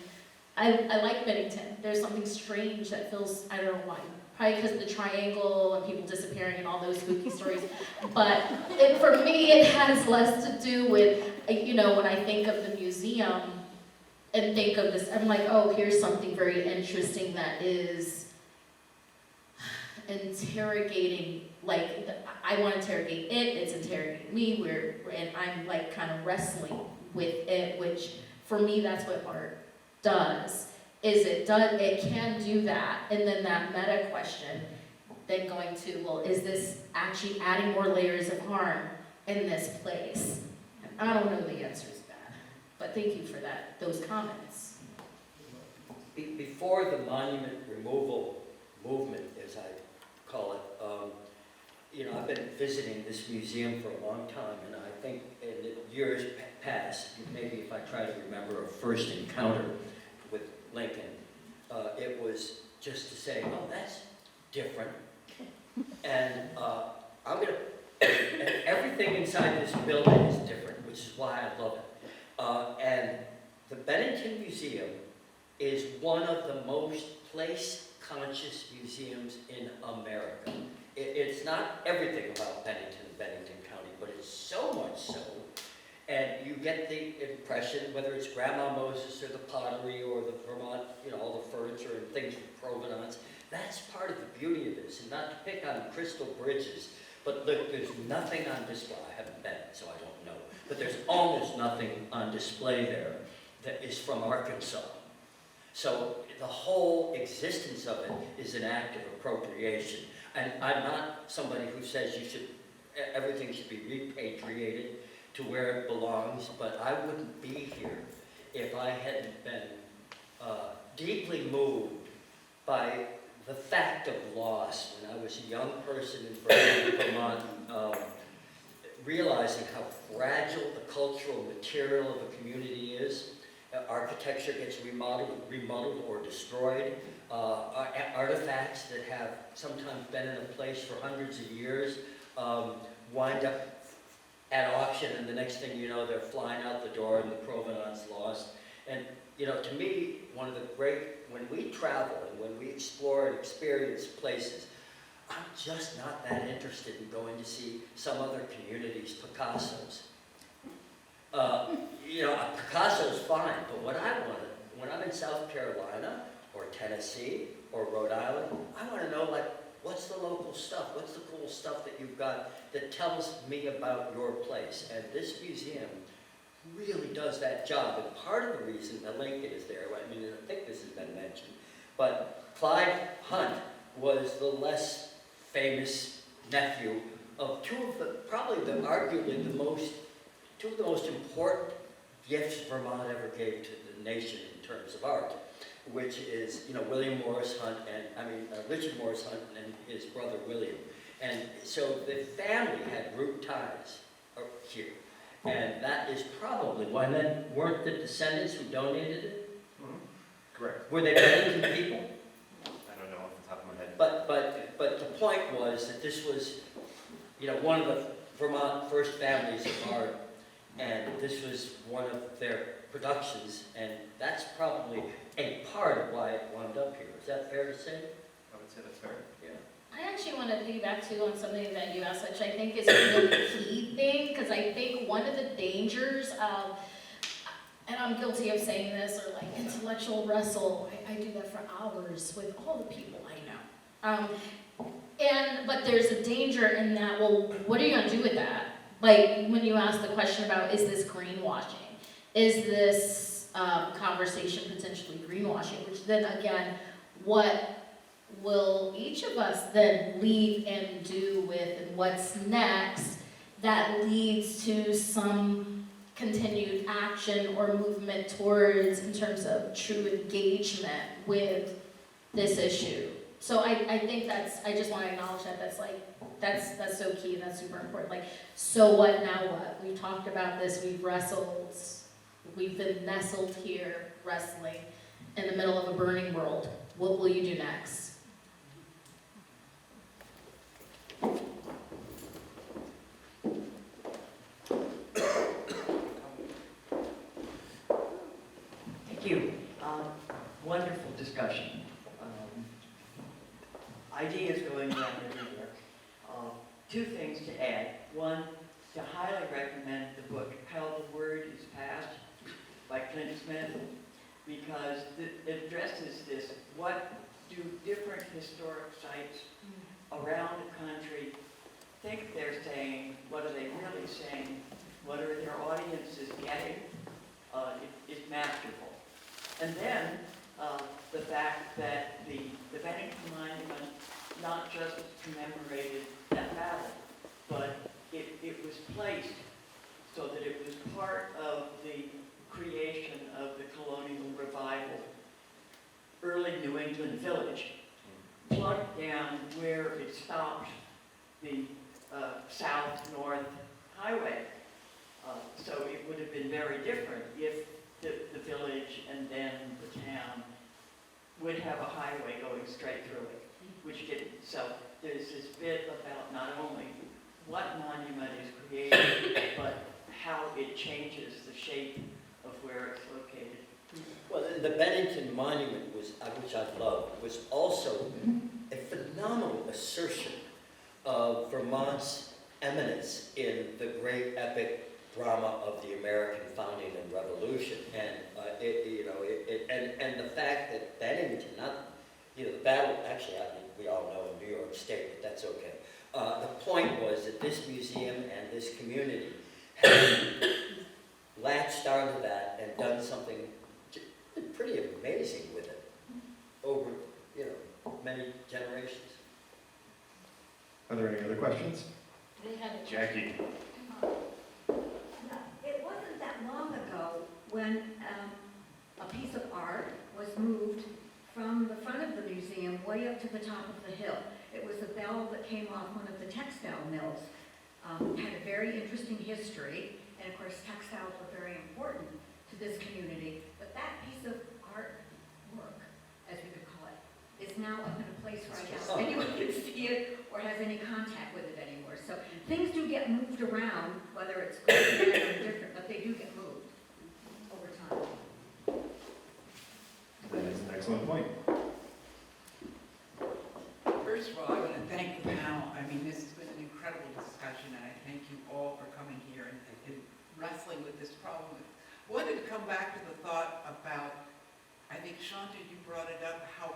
S4: I like Bennington. There's something strange that feels, I don't know why, probably because of the triangle and people disappearing and all those spooky stories. But for me, it has less to do with, when I think of the museum and think of this, I'm like, oh, here's something very interesting that is interrogating, like, I want to interrogate it, it's interrogating me, and I'm like kind of wrestling with it, which for me, that's what art does, it can do that, and then that meta question, then going to, well, is this actually adding more layers of harm in this place? And I don't know the answers to that, but thank you for those comments.
S3: Before the monument removal movement, as I call it, I've been visiting this museum for a long time, and I think in the years past, maybe if I try to remember a first encounter with Lincoln, it was just to say, oh, that's different, and everything inside this building is different, which is why I love it. And the Bennington Museum is one of the most place-conscious museums in America. It's not everything about Bennington and Bennington County, but it's so much so. And you get the impression, whether it's Grandma Moses or the pottery or the Vermont, all the furniture and things from provenance, that's part of the beauty of this. And not to pick on crystal bridges, but look, there's nothing on display. I haven't been, so I don't know. But there's almost nothing on display there that is from Arkansas. So the whole existence of it is an act of appropriation. And I'm not somebody who says everything should be repatriated to where it belongs, but I wouldn't be here if I hadn't been deeply moved by the fact of loss when I was a young person in Vermont, realizing how fragile the cultural material of a community is. Architecture gets remodeled or destroyed. Artifacts that have sometimes been in a place for hundreds of years wind up at auction, and the next thing you know, they're flying out the door and the provenance lost. And to me, one of the when we travel and when we explore and experience places, I'm just not that interested in going to see some other community's Picasso's. Picasso's fine, but what I want, when I'm in South Carolina or Tennessee or Rhode Island, I want to know, what's the local stuff? What's the cool stuff that you've got that tells me about your place? And this museum really does that job. And part of the reason that Lincoln is there, I think this has been mentioned, but Clyde Hunt was the less famous nephew of two of the most important gifts Vermont ever gave to the nation in terms of art, which is, William Morris Hunt Richard Morris Hunt and his brother William. And so the family had root ties here. And that is probably why then weren't the descendants who donated it?
S1: Mm-hmm. Correct.
S3: Were they Bennington people?
S1: I don't know off the top of my head.
S3: But the point was that this was, one of the Vermont first families of art, and this was one of their productions, and that's probably a part of why it wound up here. Is that fair to say?
S1: I would say that's fair.
S3: Yeah.
S4: I actually want to piggyback too on something that you asked, which I think is a really key thing, because I think one of the dangers of, and I'm guilty of saying this, or intellectual wrestle, I do that for hours with all the people I But there's a danger in that, well, what are you gonna do with that? Like, when you ask the question about, is this greenwashing? Is this conversation potentially greenwashing? Which then again, what will each of us then leave and do with, and what's next that leads to some continued action or movement towards, in terms of true engagement with this issue? So I think that's, I just want to acknowledge that, that's so key, and that's super important. Like, so what, now what? We've talked about this, we've wrestled, we've been nestled here, wrestling in the middle of a burning world. What will you do next?
S10: Thank you. Wonderful discussion. Ideas going around everywhere. Two things to add. One, to highly recommend the book How the Word is Passed by Clint Smith, because it addresses this. What do different historic sites around the country think they're saying? What are they really saying? What are their audiences getting? It's masterful. And then the fact that the Bennington Monument not just commemorated that battle, but it was placed so that it was part of the creation of the colonial revival, early New England village, plugged down where it stopped the south-north highway. So it would have been very different if the village and then the town would have a highway going straight through it, which didn't. So there's this bit about not only what monument is created, but how it changes the shape of where it's located.
S3: Well, the Bennington Monument was, which I love, was also a phenomenal assertion of Vermont's eminence in the great epic drama of the American founding and revolution, and and the fact that Bennington, the battle, actually, I mean, we all know in New York State, but that's okay. The point was that this museum and this community had latched onto that and done something pretty amazing with it over, many generations.
S1: Are there any other questions?
S4: They had a
S1: Jackie?
S8: It wasn't that long ago when a piece of art was moved from the front of the museum way up to the top of the hill. It was a bell that came off one of the textile mills. It had a very interesting history, and of course textiles were very important to this community. But that piece of artwork, as we could call it, is now up in a place where I doubt anyone can see it or has any contact with it anymore. So things do get moved around, whether it's good or bad or different, but they do get moved over time.
S1: That is an excellent point.
S11: First of all, I want to thank the panel. I mean, this has been an incredible discussion, and I thank you all for coming here and wrestling with this problem. I wanted to come back to the thought about, I think, Shanta, you brought it up, how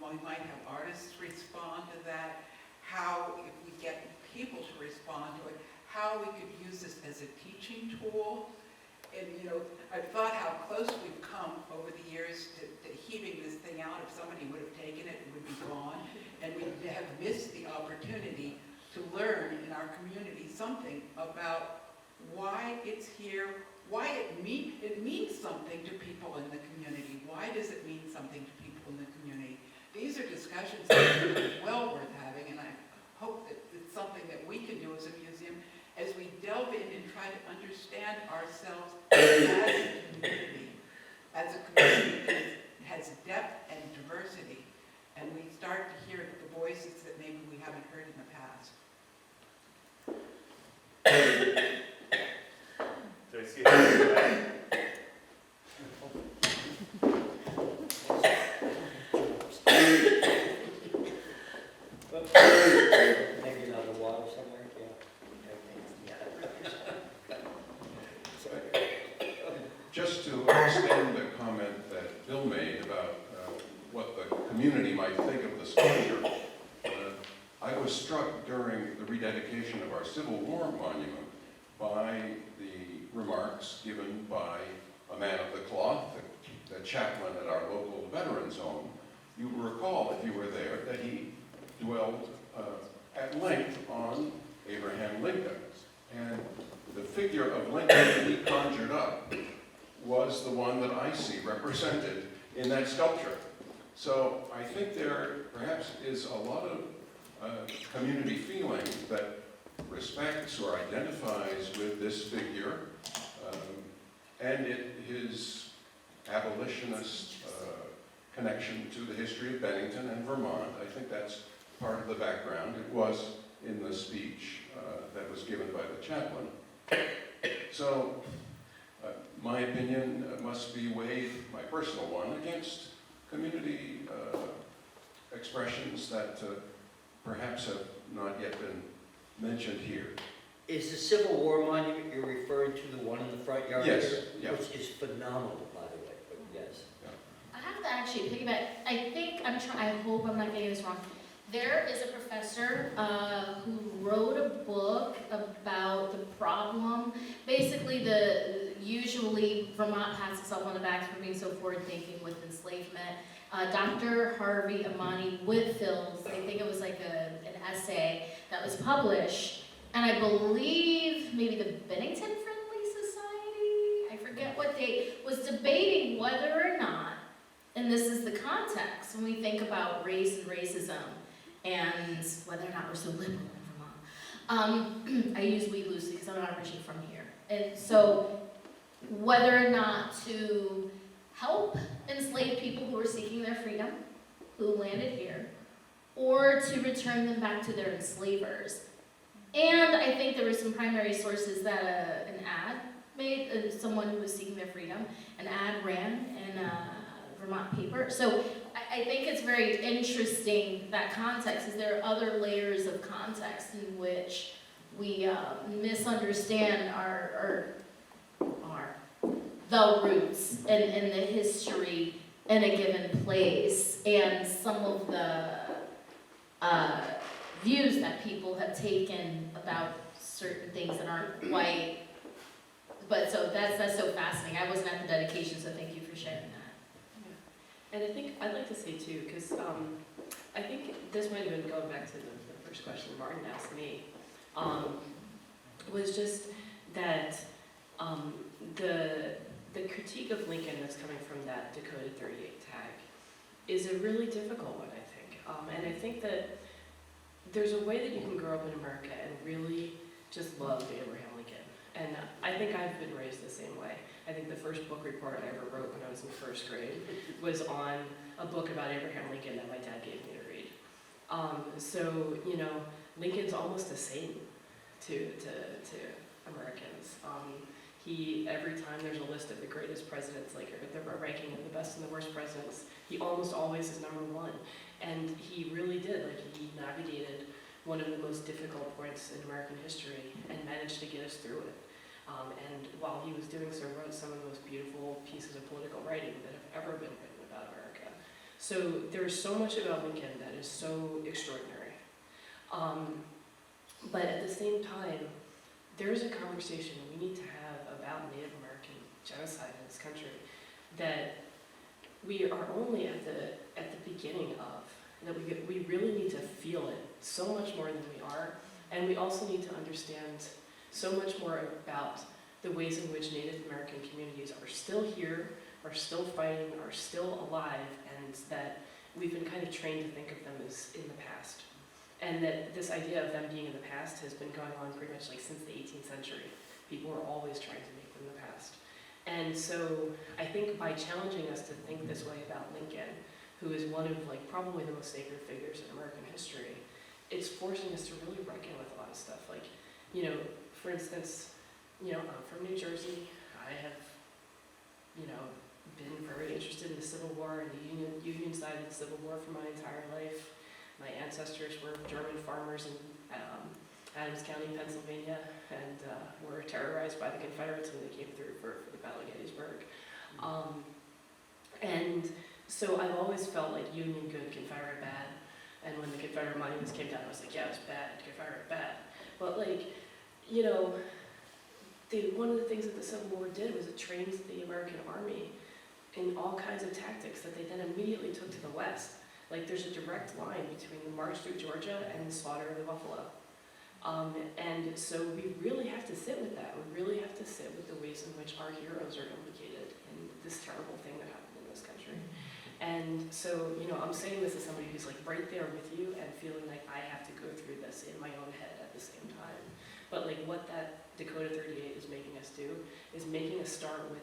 S11: we might have artists respond to that, how, if we get people to respond to it, how we could use this as a teaching tool. And, I've thought how close we've come over the years to heaving this thing out. If somebody would have taken it, it would be gone. And we have missed the opportunity to learn in our community something about why it's here, why it means something to people in the community. Why does it mean something to people in the community? These are discussions that are well worth having, and I hope that it's something that we can do as a museum as we delve in and try to understand ourselves as a community that has depth and diversity, and we start to hear the voices that maybe we haven't heard in the past.
S1: Do I see it?
S3: Maybe another water somewhere,
S7: Just to extend the comment that was struck during the rededication of our Civil War monument by the remarks given by a man of the cloth, the chaplain at our local veterans home. You will recall, if you were there, that he dwelled at length on Abraham Lincoln. And the figure of Lincoln that he conjured up was the one that I see represented in that sculpture. So I think there perhaps is a lot of community feeling that respects or identifies with this figure and his abolitionist connection to the history of Bennington and Vermont. I think that's part of the background. It was in the speech that was given by the chaplain. So my opinion must be weighed, my personal one, against community expressions that perhaps have not yet been mentioned here.
S3: Is the Civil War monument you're referring to the one in the front yard
S7: Yes,
S3: here?
S7: yeah.
S3: Which is phenomenal, by the way, but yes.
S4: I have to actually piggyback. I think I hope I'm not getting this wrong. There is a professor who wrote a book about the problem. Basically, usually Vermont pats itself on the back for being so forward-thinking with enslavement. Dr. Harvey Amani Whitfield's, I think it was like an essay that was published, and I believe maybe the Bennington Friendly Society, I forget what date, was debating whether or not, and this is the context when we think about race and racism, and whether or not we're so liberal in Vermont. I use we loosely because I'm not originally from here. And so whether or not to help enslaved people who are seeking their freedom, who landed here, or to return them back to their enslavers. And I think there were some primary sources that an ad made, someone who was seeking their freedom, an ad ran in a Vermont paper. So I think it's very interesting, that context, is there are other layers of context in which we misunderstand the roots and the history in a given place, and some of the views that people have taken about certain things that aren't quite, but so that's so fascinating. I wasn't at the dedication, so thank you for sharing that.
S2: And I think I'd like to say too, because I think this might have been going back to the first question Martin asked me, was just that the critique of Lincoln that's coming from that Dakota 38 tag is a really difficult one, I think. And I think that there's a way that you can grow up in America and really just love Abraham Lincoln. And I think I've been raised the same way. I think the first book report I ever wrote when I was in first grade was on a book about Abraham Lincoln that my dad gave me to read. So, you know, Lincoln's almost a saint to Americans. Every time there's a list of the greatest presidents, like the ranking of the best and the worst presidents, he almost always is number one. And he really did, like he navigated one of the most difficult points in American history and managed to get us through it. And while he was doing so, wrote some of the most beautiful pieces of political writing that have ever been written about America. So there's so much about Lincoln that is so extraordinary. But at the same time, there's a conversation we need to have about Native American genocide in this country that we are only at the beginning of, that we really need to feel it so much more than we are, and we also need to understand so much more about the ways in which Native American communities are still here, are still fighting, are still alive, and that we've been kind of trained to think of them as in the past. And that this idea of them being in the past has been going on pretty much like since the 18th century. People are always trying to make them the past. And so I think by challenging us to think this way about Lincoln, who is one of like probably the most sacred figures in American history, it's forcing us to really reckon with a lot of stuff. Like, you know, for instance, you know, I'm from New Jersey. I have, you know, been very interested in the Civil War and the Union side of the Civil War for my entire life. My ancestors were German farmers in Adams County, Pennsylvania, and were terrorized by the Confederates when they came through for the Battle of Gettysburg. And so I've always felt like Union good, Confederate bad. And when the Confederates Confederate monuments came down, I was like, yeah, it was bad, Confederate, bad. But like, you know, one of the things that the Civil War did was it trained the American Army in all kinds of tactics that they then immediately took to the West. Like there's a direct line between the march through Georgia and the slaughter of the buffalo. And so we really have to sit with that. We really have to sit with the ways in which our heroes are implicated in this terrible thing that happened in this country. And so, you know, I'm saying this as somebody who's like right there with you and feeling like I have to go through this in my own head at the same time. But like what that Dakota 38 is making us do is making us start with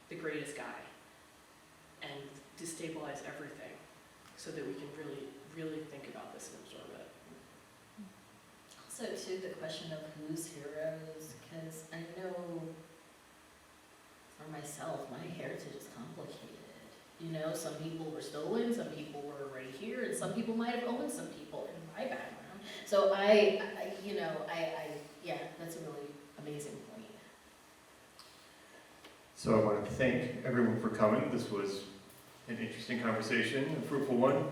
S2: the greatest guy and destabilize everything so that we can really, really think about this and absorb it.
S4: So too, the question of who's heroes, because I know for myself, my heritage is complicated. You know, some people were stolen, some people were right here, and some people might have owned some people in my background. So yeah, that's a really amazing point.
S1: So I want to thank everyone for coming. This was an interesting conversation, a fruitful one,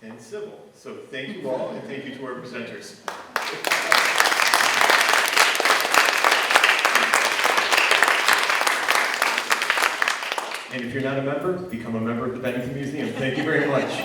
S1: and civil. So thank you all, and thank you to our presenters. And if you're not a member, become a member of the Bennington Museum. Thank you very much.